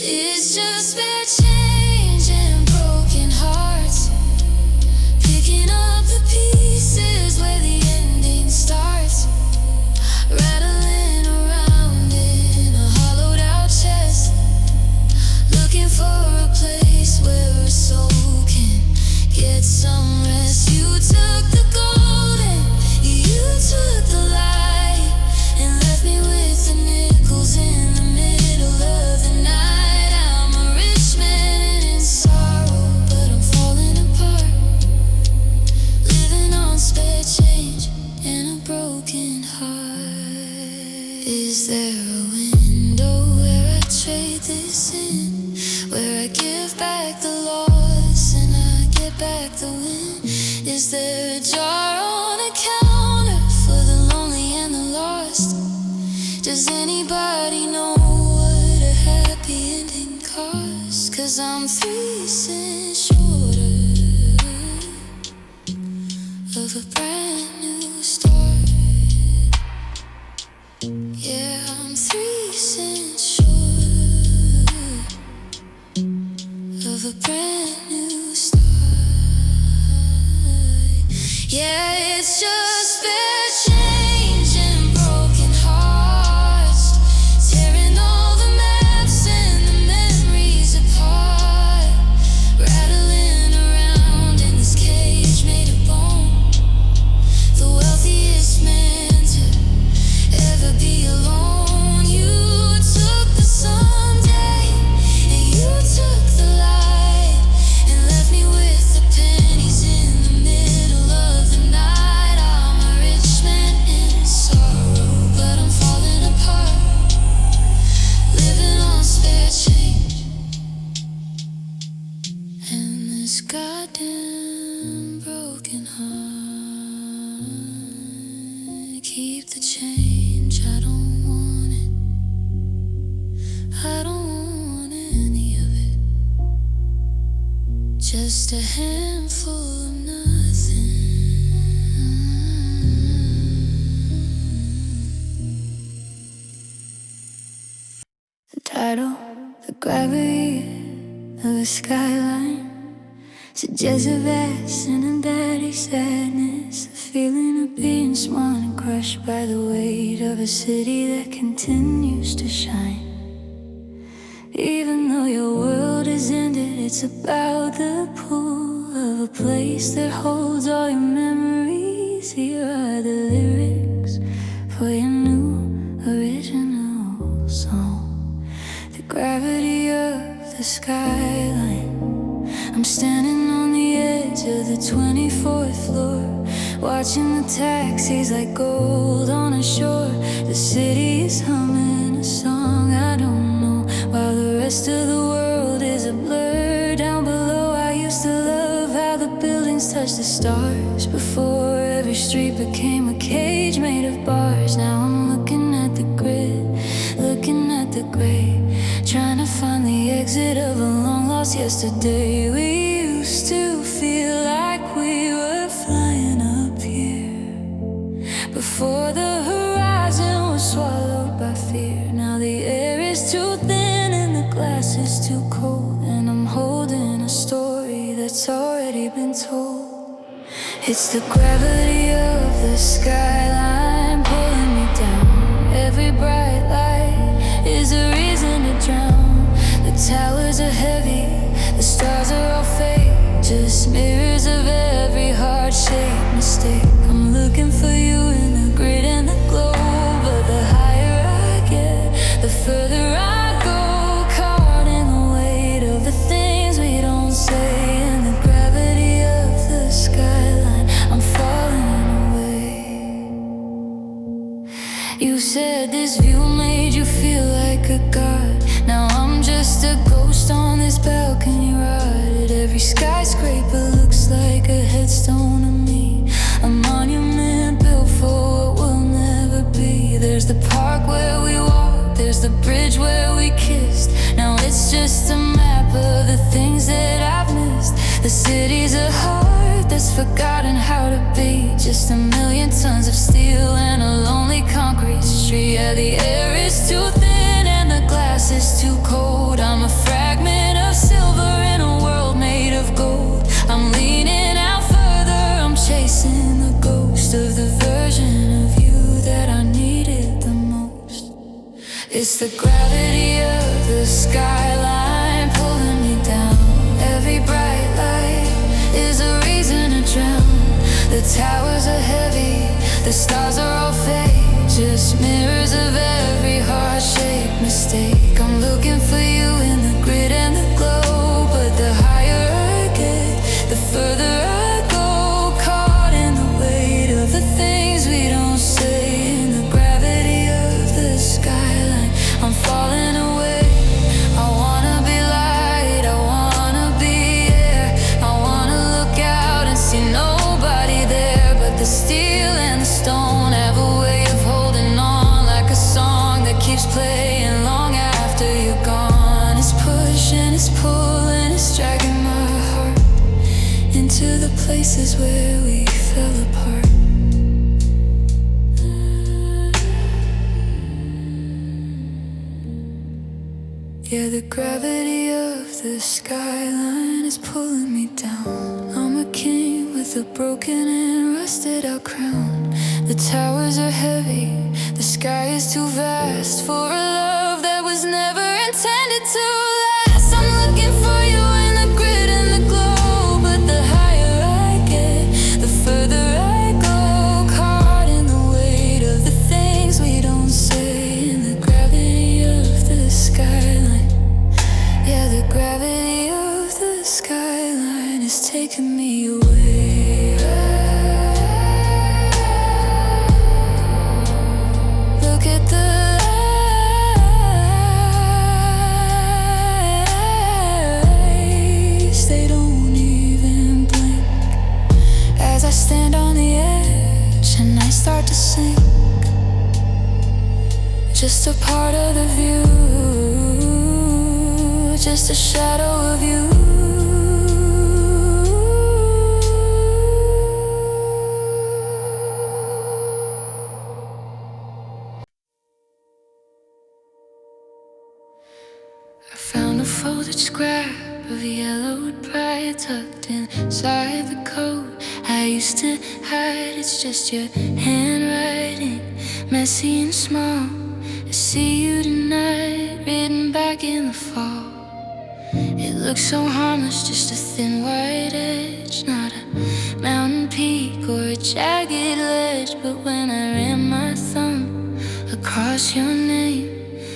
Speaker 1: It's just bad change and broken hearts, picking up the pieces where the ending starts, rattling around in a hollowed out chest, looking for a place where a soul can get some rest. You took the gold and you took the light and left me with the nickels in the middle of the night. I'm a rich man in sorrow, but I'm falling apart, living on spare change and a broken heart. Is there a window where I trade this in, where I give back the loss and I get back the win? Is there a jar on a counter for the lonely and the lost? Does anybody know what a happy ending costs? 'Cause I'm 3 cents shorter of a brand new start. Yeah, I'm 3 cents short of a brand new start. Yeah, it's just bad change and broken hearts, tearing all the maps and the memories apart, rattling around in this cage made of bone. The wealthiest man to ever be alone. You took the Sunday and you took the light and left me with the pennies in the middle of the night. I'm a rich man in sorrow, but I'm falling apart, living on spare change and this goddamn broken heart. Keep the change, I don't want it, I don't want any of it, just a handful of nothing. The title, the gravity of the skyline, suggests a vast and embodied sadness, the feeling of being small and crushed by the weight of a city that continues to shine. Even though your world is ended, it's about the pool of a place that holds all your memories. Here are the lyrics for your new original song. The gravity of the skyline. I'm standing on the edge of the 24th floor, watching the taxis like gold on a shore. The city is humming a song I don't know, while the rest of the world is a blur down below. I used to love how the buildings touch the stars before every street became a cage made of bars. Now I'm looking at the grid, looking at the gray, trying to find the exit of a long lost yesterday. We used to feel like we were flying up here before the horizon was swallowed by fear. Now the air is too thin and the glass is too cold, and I'm holding a story that's already been told. It's the gravity of the skyline. towers are heavy, the stars are all fake, just mirrors of every heart-shaped mistake. I'm looking for you in the grid and the glow, but the higher I get, the further I go, caught in the weight of the things we don't say, and the gravity of the skyline. I'm falling away. You said this view made you feel like a god. Now I'm just a ghost on this balcony ride. Every skyscraper looks like a headstone to me, a monument built for what will never be. There's the park where we walked, there's the bridge where we kissed. Now it's just a map of the things that I've missed. The city's a heart that's forgotten how to beat. Just a million tons of steel and a lonely concrete street. Yeah, the air is too thin and the glass is too cold. I'm a fragment of silver in a world made of gold. I'm leaning out further, I'm chasing the ghost of the version of you that I needed the most. It's the gravity of the skyline pulling me down. Every bright light is a reason to drown. The towers are heavy, the stars are all fake, just mirrors of every heart-shaped mistake. I'm looking for you in the grid and the glow, but the higher I get, the further I go, caught in the weight of the things we don't say, in the gravity of the skyline. I'm falling away. I wanna be light, I wanna be air, I wanna look out and see nobody there, but the steel and the stone have a way of holding on, like a song that keeps playing long after you're gone. It's pushing, it's pulling, it's dragging my heart into the places where we fell apart. Yeah, the gravity of the skyline is pulling me down. I'm a king with a broken and rusted out crown. The towers are heavy, the sky is too vast for a love that was never intended to last. I'm looking for you in the grid and the glow, but the higher I get, the further I go, caught in the weight of the things we don't say, in the gravity of the skyline. Yeah, the gravity of the skyline is taking me away. Look at the lights, they don't even blink, as I stand on the edge and I start to sink. Just a part of the view, just a shadow of you. I found a folded scrap of yellowed pride tucked inside the coat I used to hide. It's just your handwriting, messy and small. I see you tonight, written back in the fall. It looks so harmless, just a thin white edge, not a mountain peak or a jagged ledge. But when I ran my thumb across your name,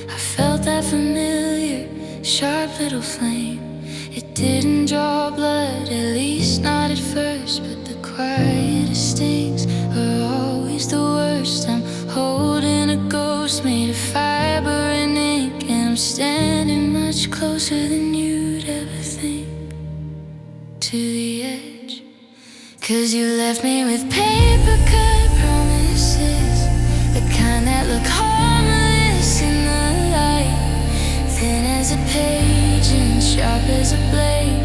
Speaker 1: I felt that familiar, sharp little flame. It didn't draw blood, at least not at first, but the quietest stings are always the worst. I'm holding a ghost made of fiber and ink, and I'm standing much closer than you'd ever think to the edge. 'Cause you left me with paper cut promises, the kind that look harmless in the light, thin as a page and sharp as a blade,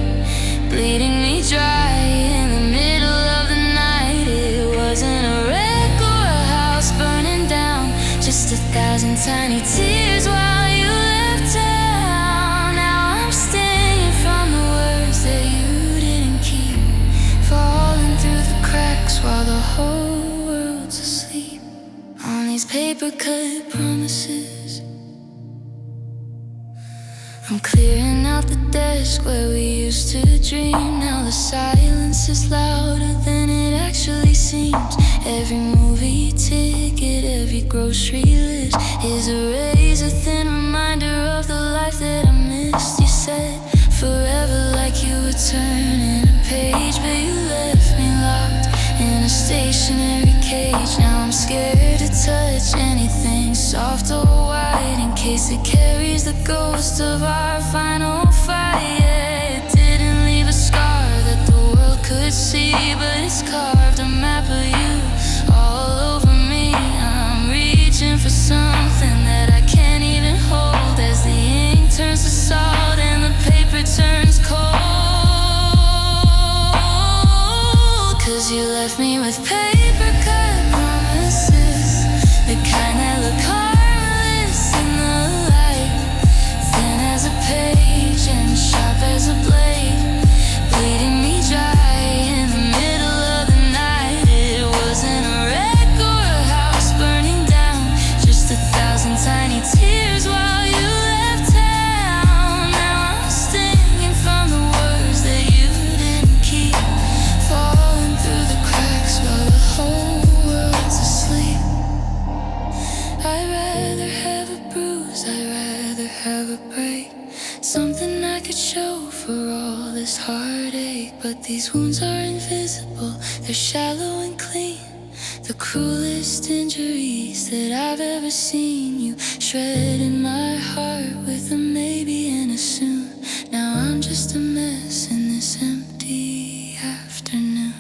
Speaker 1: bleeding me dry in the middle of the night. It wasn't a wreck or a house burning down, just 1,000 tiny tears while you left town. Now I'm stinging from the words that you didn't keep, falling through the cracks while the whole world's asleep on these paper cut promises. I'm clearing out the desk where we used to dream. Now the silence is louder than it actually seems. Every movie ticket, every grocery list is a razor-thin reminder of the life that I missed. You said forever, like you were turning a page, but you left me locked in a stationary cage. Now I'm scared to touch anything soft or white, in case it carries the ghost of our final fight. Yeah, it didn't leave a scar that the world could see, but it's carved a map of you all over me. I'm reaching for something that I can't even hold, as the ink turns to salt and the paper turns cold. 'Cause you left me with paper cut promises, the kind that look harmless in the light, thin as a page and sharp as a blade, bleeding me dry in the middle of the night. It wasn't a wreck or a house burning down, just 1,000 tiny tears while you left town. Now I'm stinging from the words that you didn't keep, falling through the cracks while the whole world's asleep. I'd rather have a bruise, I'd rather have a break, something I could show for all this heartache. But these wounds are invisible, they're shallow and clean, the cruelest injuries that I've ever seen. You shredded my heart with a maybe and a soon. Now I'm just a mess in this empty afternoon.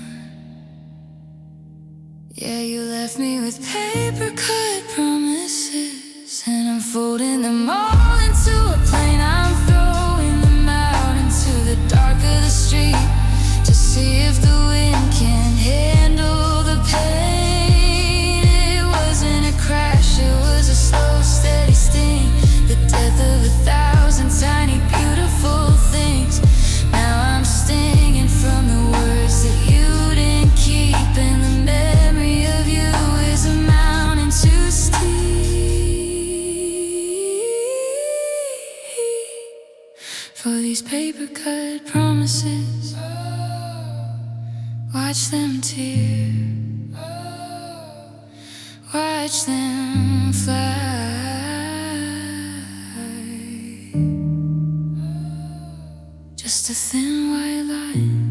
Speaker 1: Yeah, you left me with paper cut promises, and I'm folding them all into a plane. I'm throwing them out into the dark of the street to see if the wind can handle the pain. It wasn't a crash, it was a slow, steady sting, the death of 1,000 tiny, beautiful things. Now I'm stinging from the words that you didn't keep, and the memory of you is a mountain too steep for these paper cut promises. Watch them tear, watch them fly, just a thin white line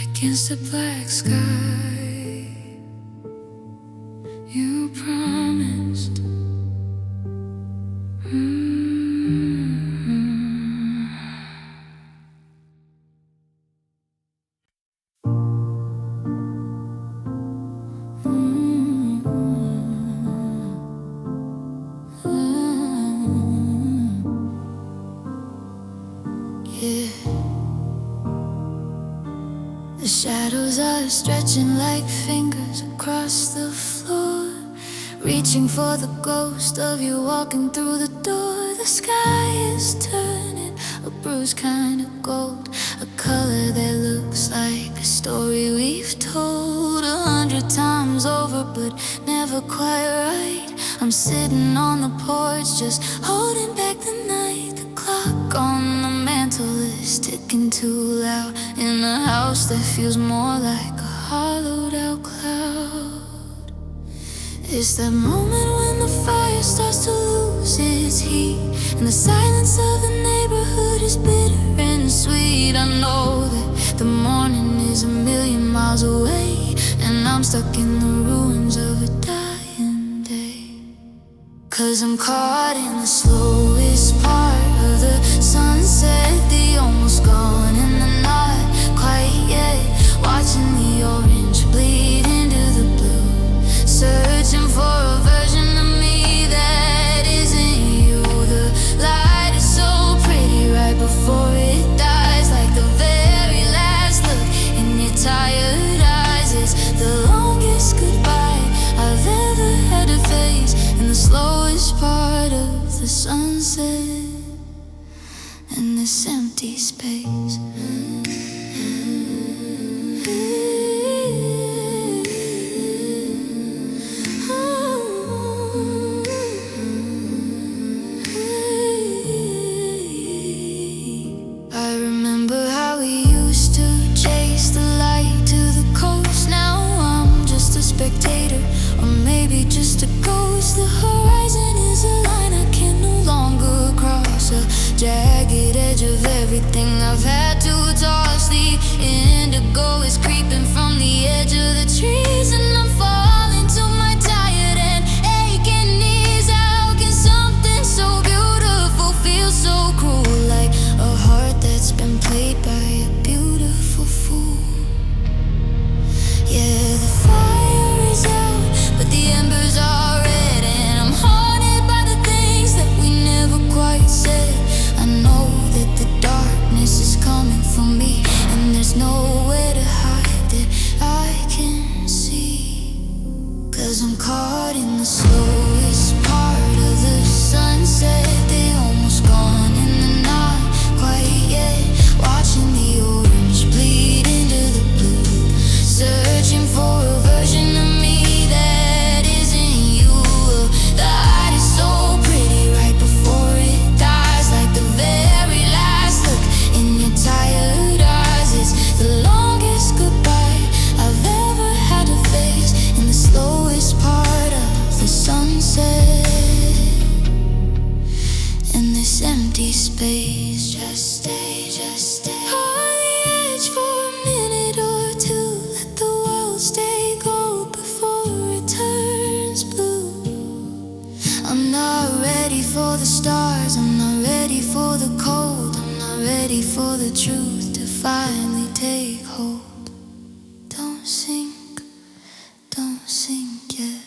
Speaker 1: against a black sky. You promised. Yeah. The shadows are stretching like fingers across the floor, reaching for the ghost of you walking through the door. The sky is turning a bruised kind of gold, a color that looks like a story we've told 100 times over, but never quite right. I'm sitting on the porch, just holding back the night. The clock on the mantle is ticking too loud in a house that feels more like a hollowed out cloud. It's that moment when the fire starts to lose its heat, and the silence of the neighborhood is bitter and sweet. I know that the morning is a million miles away, and I'm stuck in the ruins of a dying day. 'Cause I'm caught in the slowest part of the sunset, the almost gone and the not quite yet, watching the orange bleed into the blue, searching for a version of me that isn't you. The light is so pretty right before it dies, like the very last look in your tired eyes. It's the longest goodbye I've ever had to face, in the slowest part of the sunset and this empty space. The horizon is a line I can no longer cross, a jagged edge of everything I've had to toss. The indigo is creeping from the edge of the trees, and I'm falling to my tired and aching knees. How can something so beautiful feel so cruel, like a heart that's been played by a beautiful fool? Yeah, the fire is out, but the embers are red, and I'm haunted by the things that we never quite said. I know that the darkness is coming for me, and there's nowhere to hide that I can see. 'Cause I'm caught in the slowest part of the sunset. They almost gone and they're not quite yet. Watching the orange bleed into the blue, searching for a version of me that isn't you. The light is so pretty right before it dies, like the very last look in your tired eyes. It's the longest goodbye I've ever had to face, in the slowest part of the sunset. In this empty space, just stay, just stay on the edge for a minute or two. Let the world stay cold before it turns blue. I'm not ready for the stars, I'm not ready for the cold, I'm not ready for the truth to finally take hold. Don't sink yet.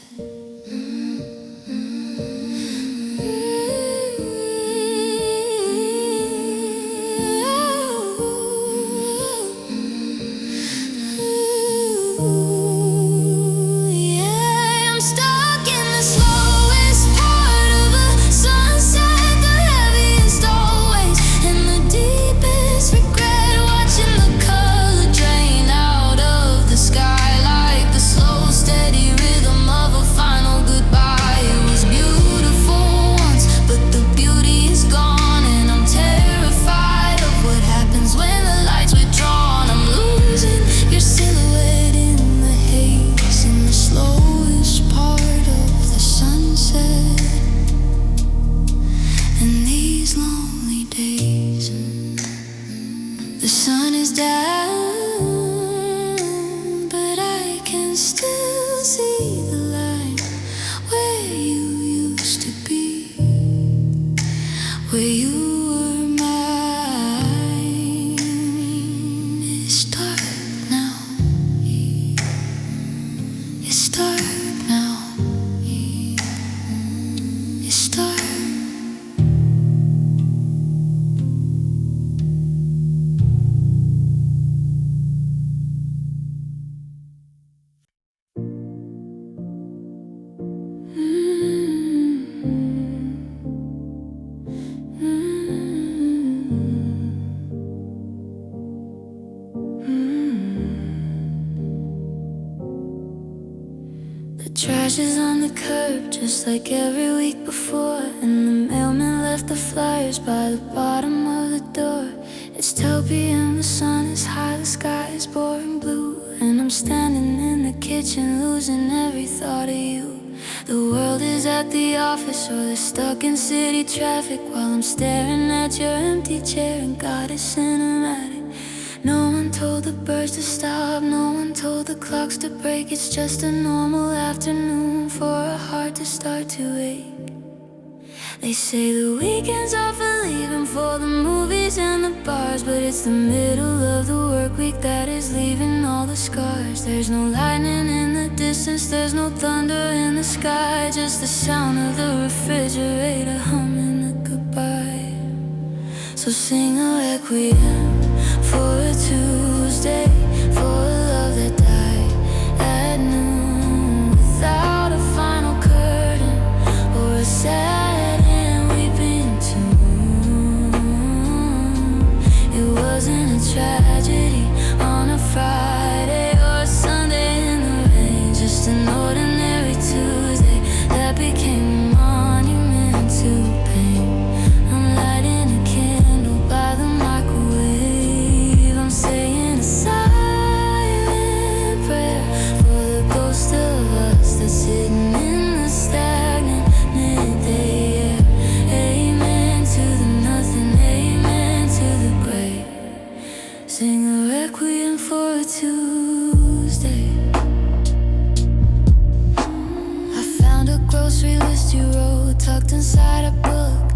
Speaker 1: Yeah, I'm stuck in the slowest part of a sunset, the heaviest always, and the deepest regret. Watching the color drain out of the sky, like the slow, steady rhythm of a final goodbye. It was beautiful once, but the beauty is gone, and I'm terrified of what happens when the lights withdrawn. I'm losing your silhouette in the haze, in the slowest part of the sunset. In these lonely days, the sun is down, but I can still see the light where you used to be, where you were mine. It's dark now. It's dark now. It's dark. The trash is on the curb, just like every week before, and the mailman left the flyers by the bottom of the door. It's 12 p.m., the sun is high, the sky is boring blue, and I'm standing in the kitchen, losing every thought of you. The world is at the office, or they're stuck in city traffic, while I'm staring at your empty chair, and God is cinematic. No one told the birds to stop, no one told the clocks to break. It's just a normal afternoon for a heart to start to ache. They say the weekends are for leaving, for the movies and the bars, but it's the middle of the work week that is leaving all the scars. There's no lightning in the distance, there's no thunder in the sky, just the sound of the refrigerator humming a goodbye. So sing a requiem for a Tuesday, for a love that died at noon, without a final curtain or a sad and weeping tune. It wasn't a tragedy on a Friday or a Sunday in the rain, just an ordinary Tuesday that became a monument to pain. I'm lighting a candle by the microwave, I'm saying aside. inside a book.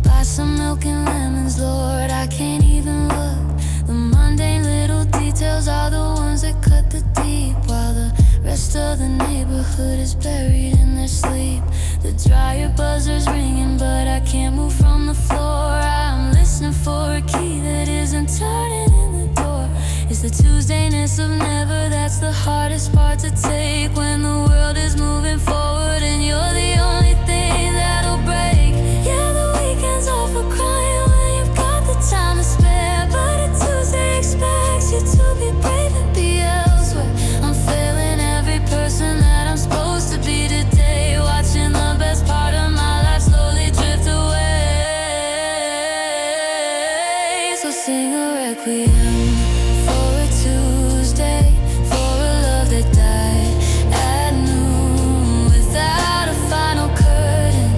Speaker 1: Buy some milk and lemons, Lord, I can't even look. The mundane little details are the ones that cut the deep, while the rest of the neighborhood is buried in their sleep. The dryer buzzer's ringing, but I can't move from the floor. I'm listening for a key that isn't turning in the door. It's the Tuesdayness of never, that's the hardest part to take, when the world is moving forward and you're the only thing that'll break. Yeah, the weekend's all for crying when you've got the time to spare, but a Tuesday expects you to be brave and be elsewhere. I'm failing every person that I'm supposed to be today, watching the best part of my life slowly drift away. So sing a requiem for a Tuesday, for a love that died at noon, without a final curtain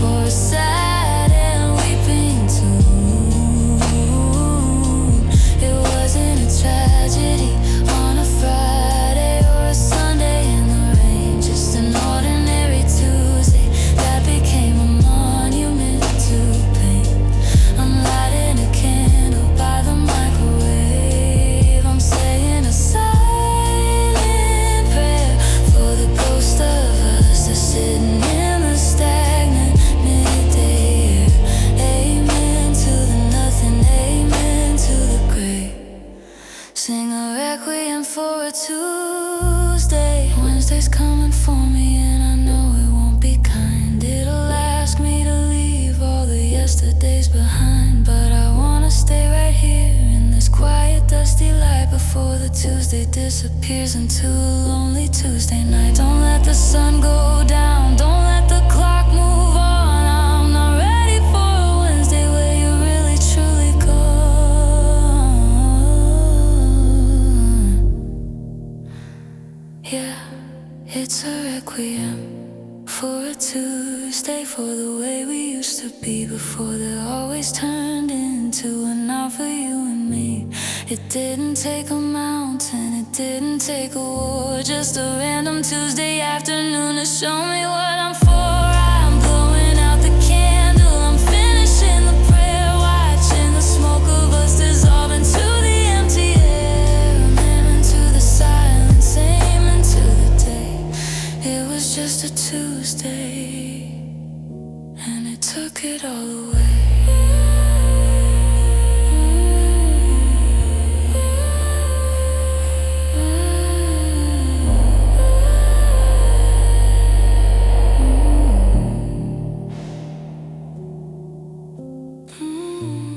Speaker 1: or a sad and weeping tune. It wasn't a tragedy on a Friday or a Sunday in the rain, just an ordinary Tuesday that became a monument to pain. I'm lighting a candle by the microwave. I'm saying a silent prayer for the ghost of us that's sitting in the stagnant midday air. Amen to the nothing, amen to the gray. Sing a requiem for a Tuesday. Wednesday's coming for me and I know it won't be kind. It'll ask me to leave all the yesterdays behind, but I wanna stay right here in this quiet, dusty light before the Tuesday disappears into a lonely Tuesday night. Don't let the sun go down, don't let the clock move on. I'm not ready for a Wednesday where you're really truly gone. Yeah, it's a requiem for a Tuesday, for the way we used to be before that always turned into a night for you and me. It didn't take a mountain, it didn't take a war, just a random Tuesday afternoon to show me what I'm for. I'm blowing out the candle, I'm finishing the prayer, watching the smoke of us dissolve into the empty air. Amen to the silence, amen to the day. It was just a Tuesday, and it took it all away.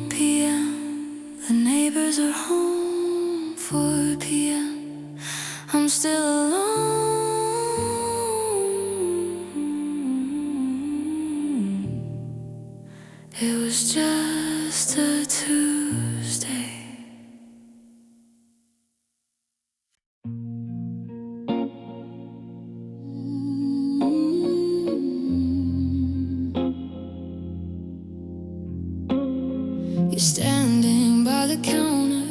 Speaker 1: PM, the neighbors are home. 4 PM, I'm still alone. It was just a Tuesday. You're standing by the counter,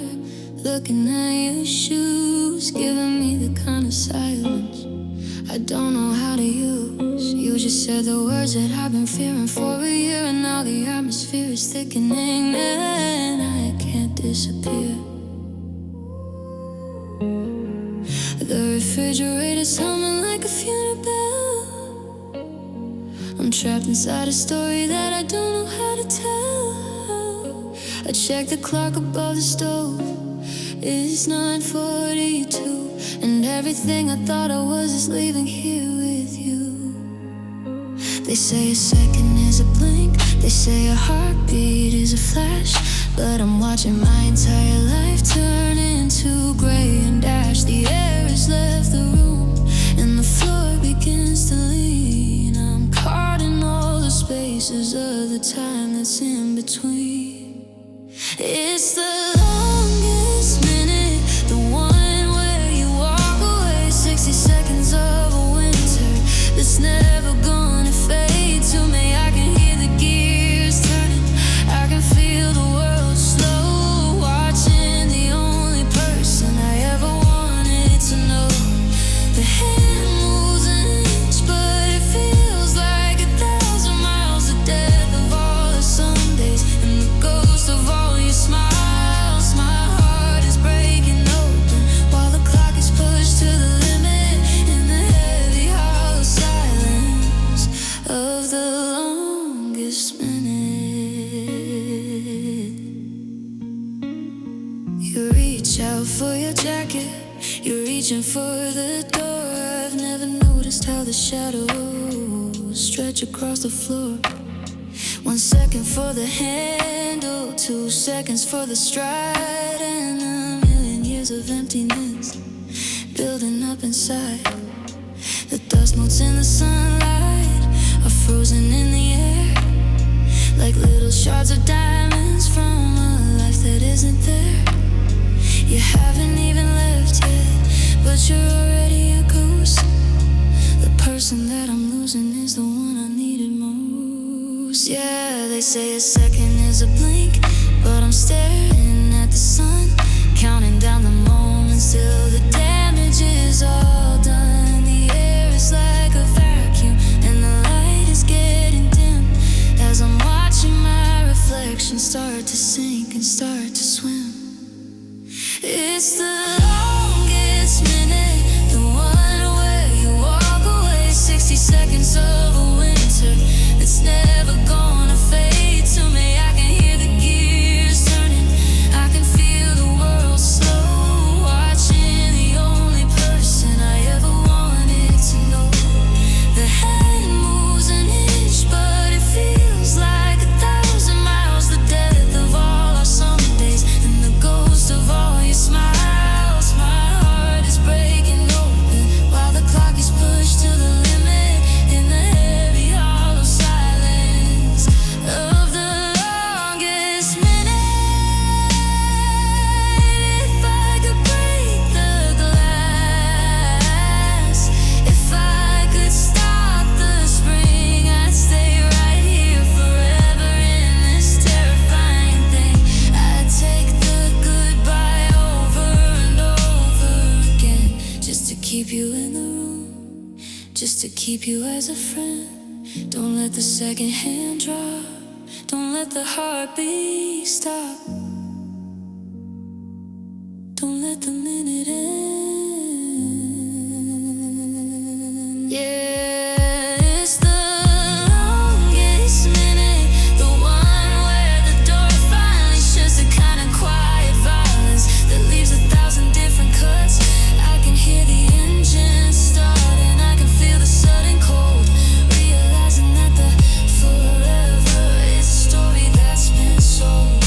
Speaker 1: looking at your shoes, giving me the kind of silence I don't know how to use. You just said the words that I've been fearing for a year, and now the atmosphere is thickening and I can't disappear. The refrigerator's humming like a funeral bell. I'm trapped inside a story that I don't know how to tell. I check the clock above the stove, it's 9:42, and everything I thought I was is leaving here with you. They say a second is a blink, they say a heartbeat is a flash, but I'm watching my entire life turn into gray and ash. The air has left the room and the floor begins to lean. I'm caught in all the spaces of the time that's in between. It's the longest minute, the one where you walk away. 60 seconds of a winter that's never gonna fade. To me, I can hear the gears turning, I can feel the world slow, watching the only person I ever wanted to know. The hand moves an inch, but it feels like 1,000 miles a day. noticed how the shadows stretch across the floor. 1 second for the handle, 2 seconds for the stride, and a million years of emptiness building up inside. The dust motes in the sunlight are frozen in the air, like little shards of diamonds from a life that isn't there. You haven't even left yet, but you're already a ghost. The person that I'm losing is the one I needed most. Yeah, they say a second is a blink, but I'm staring at the sun, counting down the moments till the damage is all done. The air is like a vacuum, and the light is getting dim as I'm watching my reflection start to sink and start to swim. It's the longest minute, the one where you walk away. 60 seconds of a winter that's never gonna fade to me. I can hear the gears turning, I can feel the world slow, watching the only person I ever wanted to know. The hand moves an inch, but it feels like 1,000 miles. The death of all our summer days and the ghost of all your smiles. My heart is breaking open while the clock is pushed to the limit in the heavy hollow silence of the longest minute. If I could break the glass, if I could stop the spring, I'd stay right here forever in this terrifying thing. I'd take the goodbye over and over again, just to keep you in the room, just to keep you as a friend. Don't let the second hand drop, don't let the heartbeat stop, don't let the minute end. Yeah, it's the longest minute, the one where the door finally shuts, the kind of quiet violence that leaves 1,000 different cuts. I can hear the engine start and I can feel the sudden cold, realizing that the forever is a story that's been sold.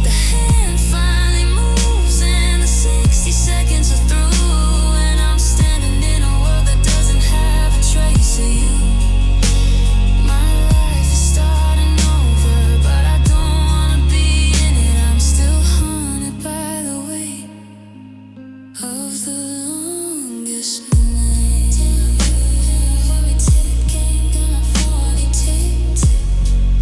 Speaker 1: The hand finally moves and the 60 seconds are through, and I'm standing in a world that doesn't have a trace of you. My life is starting over, but I don't wanna be in it. I'm still haunted by the weight of the longest night. Hurry, ticking, gonna funny tick, tick.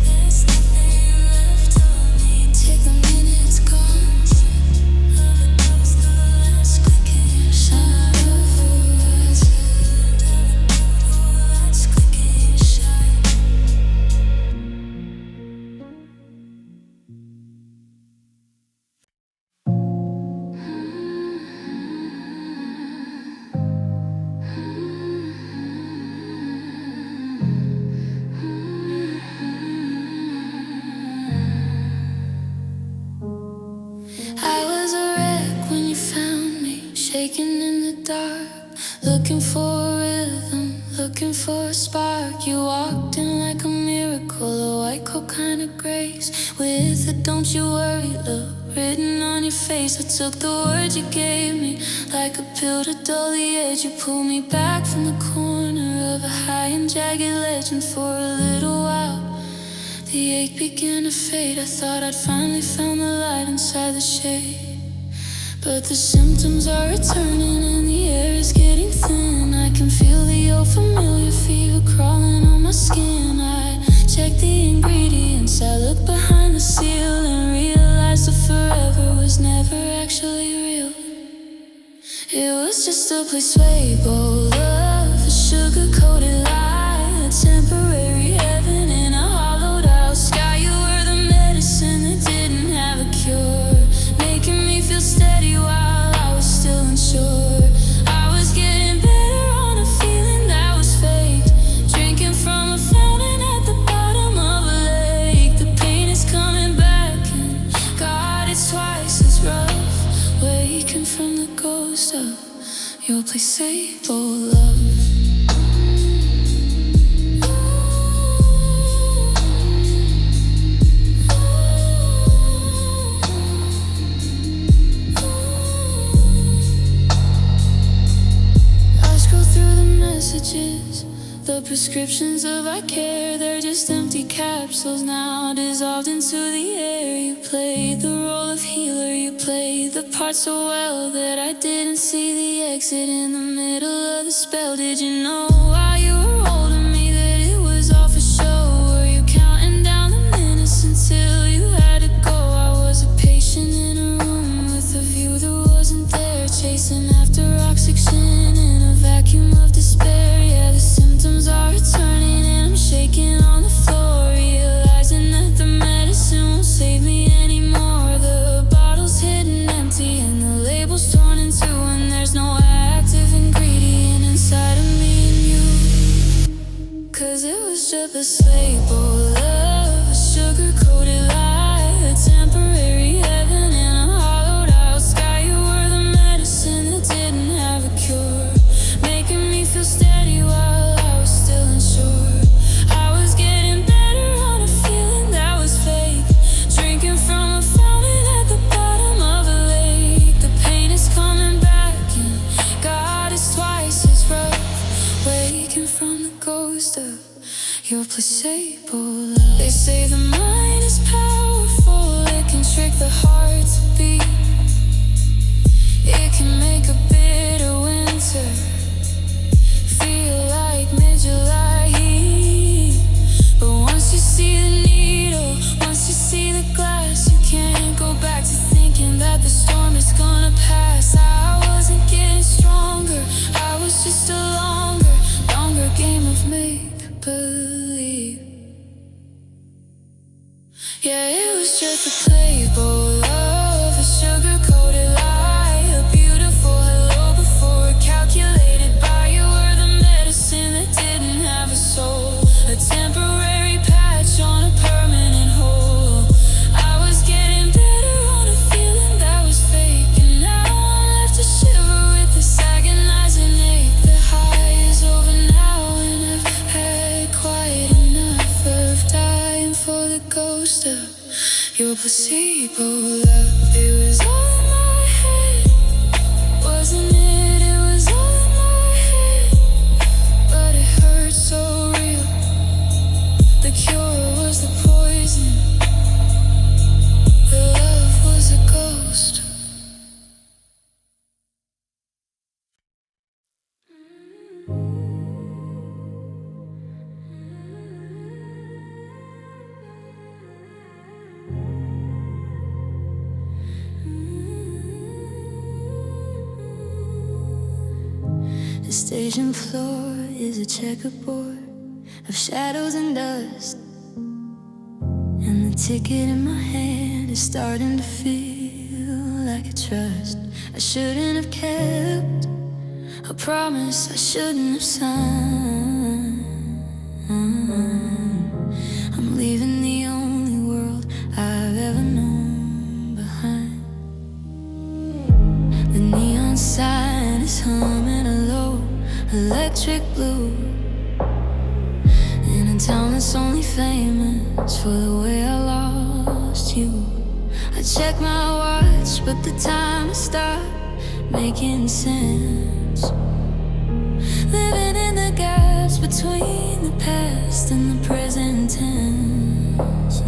Speaker 1: There's nothing left of me. Take the minutes gone. Overdose the last clicking shot of horizon. Last clicking shot. I was a wreck when you found me, shaking in the dark, looking for a rhythm, looking for a spark. You walked in like a miracle, a white coat kind of grace, with a "don't you worry" look written on your face. I took the words you gave me like a pill to dull the edge. You pulled me back from the corner of a high and jagged ledge, and for a little while the ache began to fade. I thought I'd finally found the light inside the shade, but the symptoms are returning and the air is getting thin. I can feel the old familiar fever crawling on my skin. I check the ingredients, I look behind the seal and realize the forever was never actually real. It was just a place full of a sugar-coated lie, a temporary heaven in a hollowed out sky. You were the medicine that didn't have a cure, making me feel steady while I was still unsure. I was getting better on a feeling that was fake, drinking from a fountain at the bottom of a lake. The pain is coming back, and God, it's twice as rough, waking from the ghost of your placebo love. The prescriptions of our care, they're just empty capsules now, dissolved into the air. You played the role of healer, you played the part so well that I didn't see the exit in the middle of the spell. Did you know while you were holding me that it was all for show? Were you counting down the minutes until you had to go? I was a patient in a room with a view that wasn't there, chasing after oxygen in a vacuum of despair. Yeah, the symptoms are returning and I'm shaking on the floor, realizing that the medicine won't save me anymore. The bottle's hidden empty and the label's torn in two, and there's no active ingredient inside of me and you. 'Cause it was just a label of a sugar-coated lie, a temporary heaven in a hollowed out sky. You were the medicine that didn't have a cure, making me feel steady while I was still unsure. I was getting better on a feeling that was fake, drinking from a fountain at the bottom of a lake. The pain is coming back and God is twice as rough, waking from the ghost of your placebo love. They say the mind is powerful, it can trick the heart to beat. It can make a bitter winter feel like mid-July heat. But once you see the needle, once you see the glass, you can't go back to thinking that the storm is gonna pass. I wasn't getting stronger, I was just a longer game of make-believe. Yeah, it was just a playboy of a sugar-coated lie, a beautiful hello before calculated by. You were the medicine that didn't have a soul, a temporary patch on a permanent hole. I was getting better on a feeling that was fake, and now I'm left to shiver with this agonizing ache. The high is over now and I've had quite enough of dying for the ghost of your placebo love. It was all in my head, wasn't it? It was all in my head, but it hurt so real. The cure was the poison, the love was a ghost. The station floor is a checkerboard of shadows and dust, and the ticket in my hand is starting to feel like a trust. I shouldn't have kept a promise I shouldn't have signed. I'm leaving the only world I've ever known behind. The neon sign is humming a low electric blue in a town that's only famous for the way I lost you. I check my watch, but the time has stopped making sense. Living in the gaps between the past and the present tense.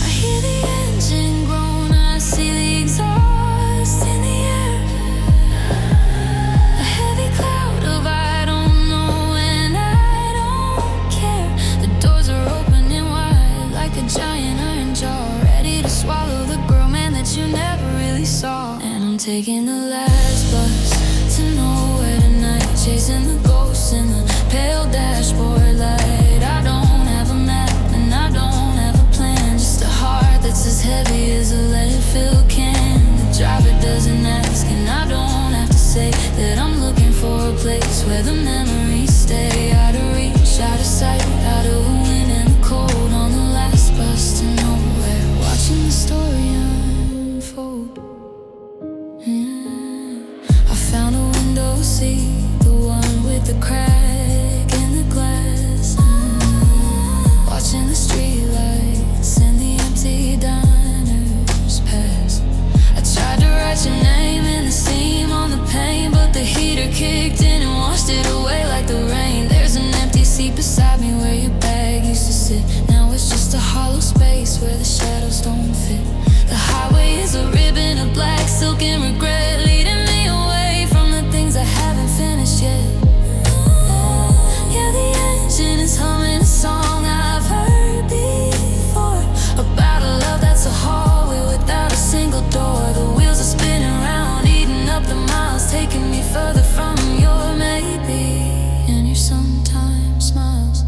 Speaker 1: I hear the engine groan, I see the exhaust in the air. A heavy cloud of I don't know and I don't care. The doors are opening wide like a giant iron jaw, ready to swallow the girl, man, that you never really saw. And I'm taking the last bus to nowhere tonight, chasing the ghosts in the pale dashboard light. I don't have a map and I don't have a plan, just a heart that's as heavy as a lead-filled can. The driver doesn't ask and I don't have to say that I'm looking for a place where the memories stay. Out of reach, out of sight, out of the wind and the cold, on the last bus to nowhere, watching the story unfold. I found a window seat, the one with the crack in the glass, watching the street lights and the empty diners pass. I tried to write your name in the steam on the pain, but the heater kicked in and washed it away like the silken regret, leading me away from the things I haven't finished yet. Yeah, the engine is humming a song I've heard before, about a love that's a hallway without a single door. The wheels are spinning round, eating up the miles, taking me further from your maybe. And your sometimes smiles.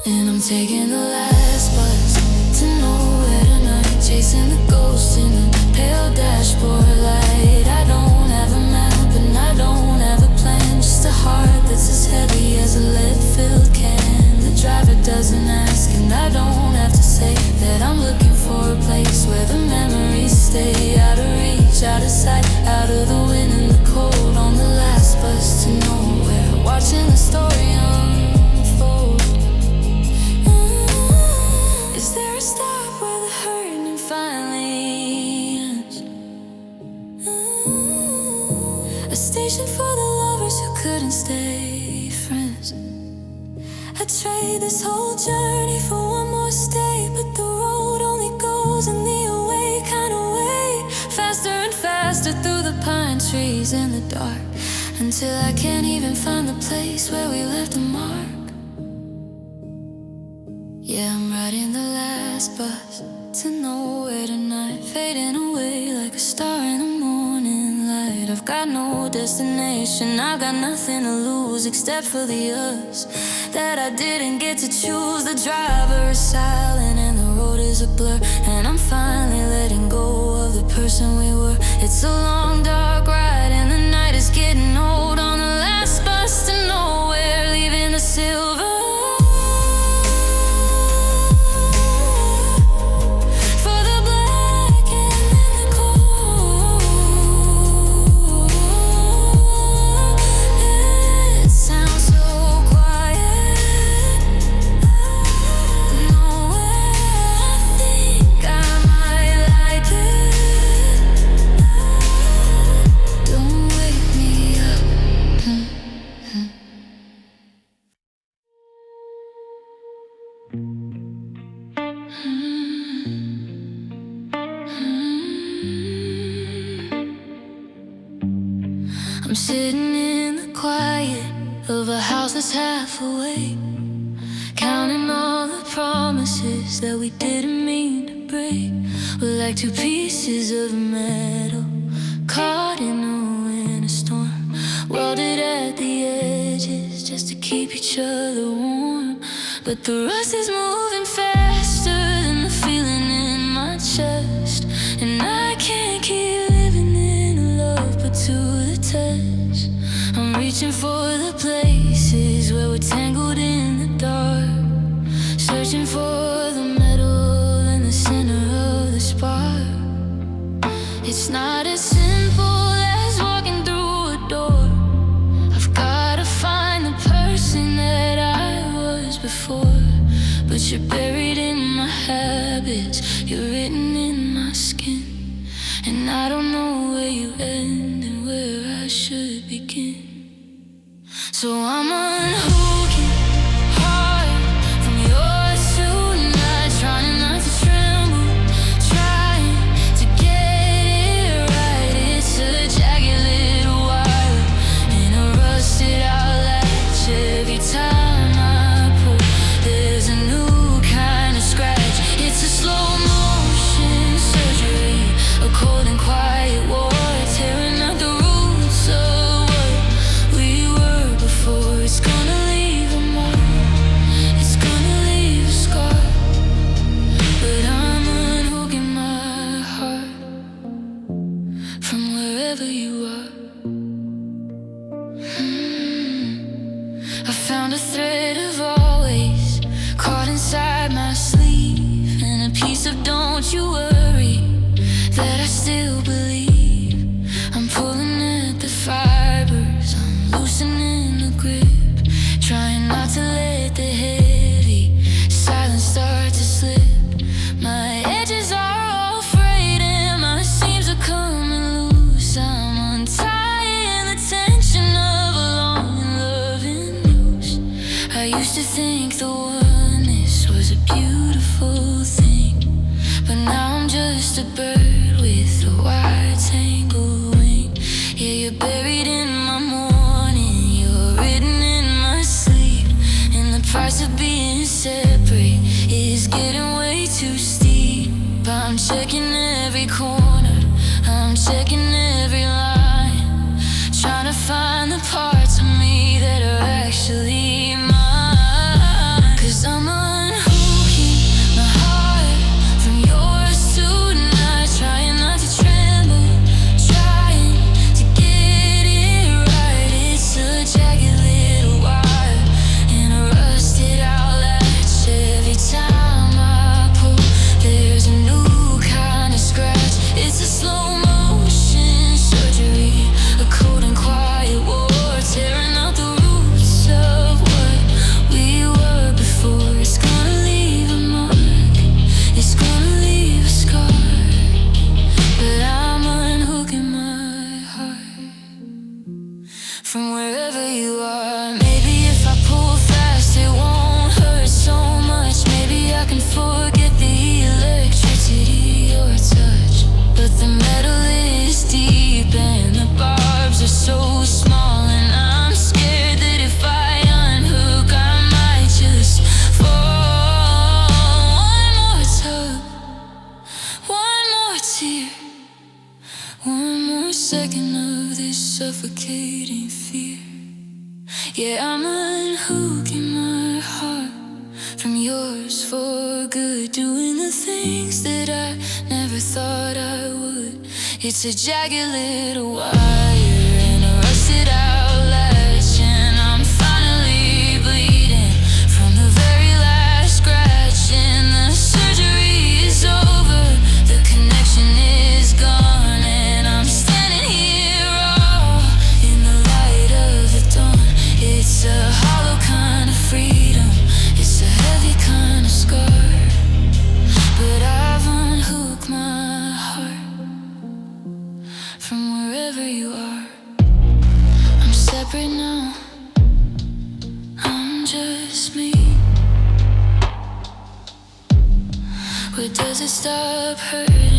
Speaker 1: And I'm taking the last bus to nowhere tonight, chasing the ghost in the pale dashboard light. I don't have a map and I don't have a plan, just a heart that's as heavy as a lead-filled can. The driver doesn't ask and I don't have to say that I'm looking for a place where the memories stay out of reach, out of sight, out of the wind and the cold. On the last bus to nowhere, watching the story unfold. Is there a stop where the hurting finally ends? A station for the lovers who couldn't stay friends. I'd trade this whole journey for one more stay, but the road only goes in the away kind of way, faster and faster through the pine trees in the dark, until I can't even find the place where we left a mark. Yeah, I'm riding the last bus to nowhere tonight, fading away like a star in the morning light. I've got no destination, I've got nothing to lose except for the us that I didn't get to choose. The driver is silent and the road is a blur, and I'm finally letting go of the person we were. It's a long dark ride and the night is getting old. On the last bus to nowhere, leaving the silver I'm sitting in the quiet of a house that's half awake, counting all the promises that we didn't mean to break. We're like two pieces of metal caught in a winter storm, welded at the edges just to keep each other warm. But the rust is moving faster than the feeling in my chest, and I can't keep living in love but to the touch. I'm reaching for the places where we're tangled in the dark, searching for the metal in the center of the spark. It's not as simple as walking through a door. I've gotta find the person that I was before, but you're buried in my habits, you're written in my skin, and I don't know where you end and where I should begin. So I'm unhooking heart from yours tonight, trying not to tremble, trying to get it right. It's a jagged little wire and a rusted out latch. Every time I pull, there's a new kind of scratch. It's a slow motion surgery, a cold and quiet war, tearing out the roots of what we were before. It's gonna leave a mark, it's gonna leave a scar, but I'm unhooking my heart from wherever you are. I found a thread of always caught inside my sleeve, and a piece of don't you worry that I still believe. I'm pulling at the fibers, I'm loosening the grip, trying not to let the heavy silence start to slip. My edges are all frayed and my seams are coming loose. I'm untying the tension of a long and loving noose. I used to think the oneness was a beautiful thing, but now I'm just a bird price of being separate is getting way too steep. I'm checking every corner, I'm checking every line, trying to find the parts of me that are actually mine. 'Cause I'm unhooking my heart from yours tonight, trying not to tremble, trying to get it right. It's a jagged little wire and a rusted out latch. Every time I pull, there's a new kind of scratch. It's a slow motion surgery, a cold and quiet war, tearing out the roots of what we were before. It's gonna leave a mark, it's gonna leave a scar, but I'm unhooking my heart from wherever you are. Maybe if I pull fast it won't hurt so much. Maybe I can forget the electricity or touch, but the metal is deep and the barbs are so small, and I'm scared that if I unhook I might just fall. One more tug, one more tear, one more second of this suffocating fear. Yeah, I'm unhooking my heart from yours for good, doing the things that I never thought I would. It's a jagged little wire and a rusted out latch, and I'm finally bleeding from the very last scratch. And the surgery is over, the connection is gone, and I'm standing here all in the light of the dawn. It's a hollow kind of freedom, it's a heavy kind of scar, but I've unhooked my heart from wherever you are. I'm separate now, I'm just me. Where does it stop hurting?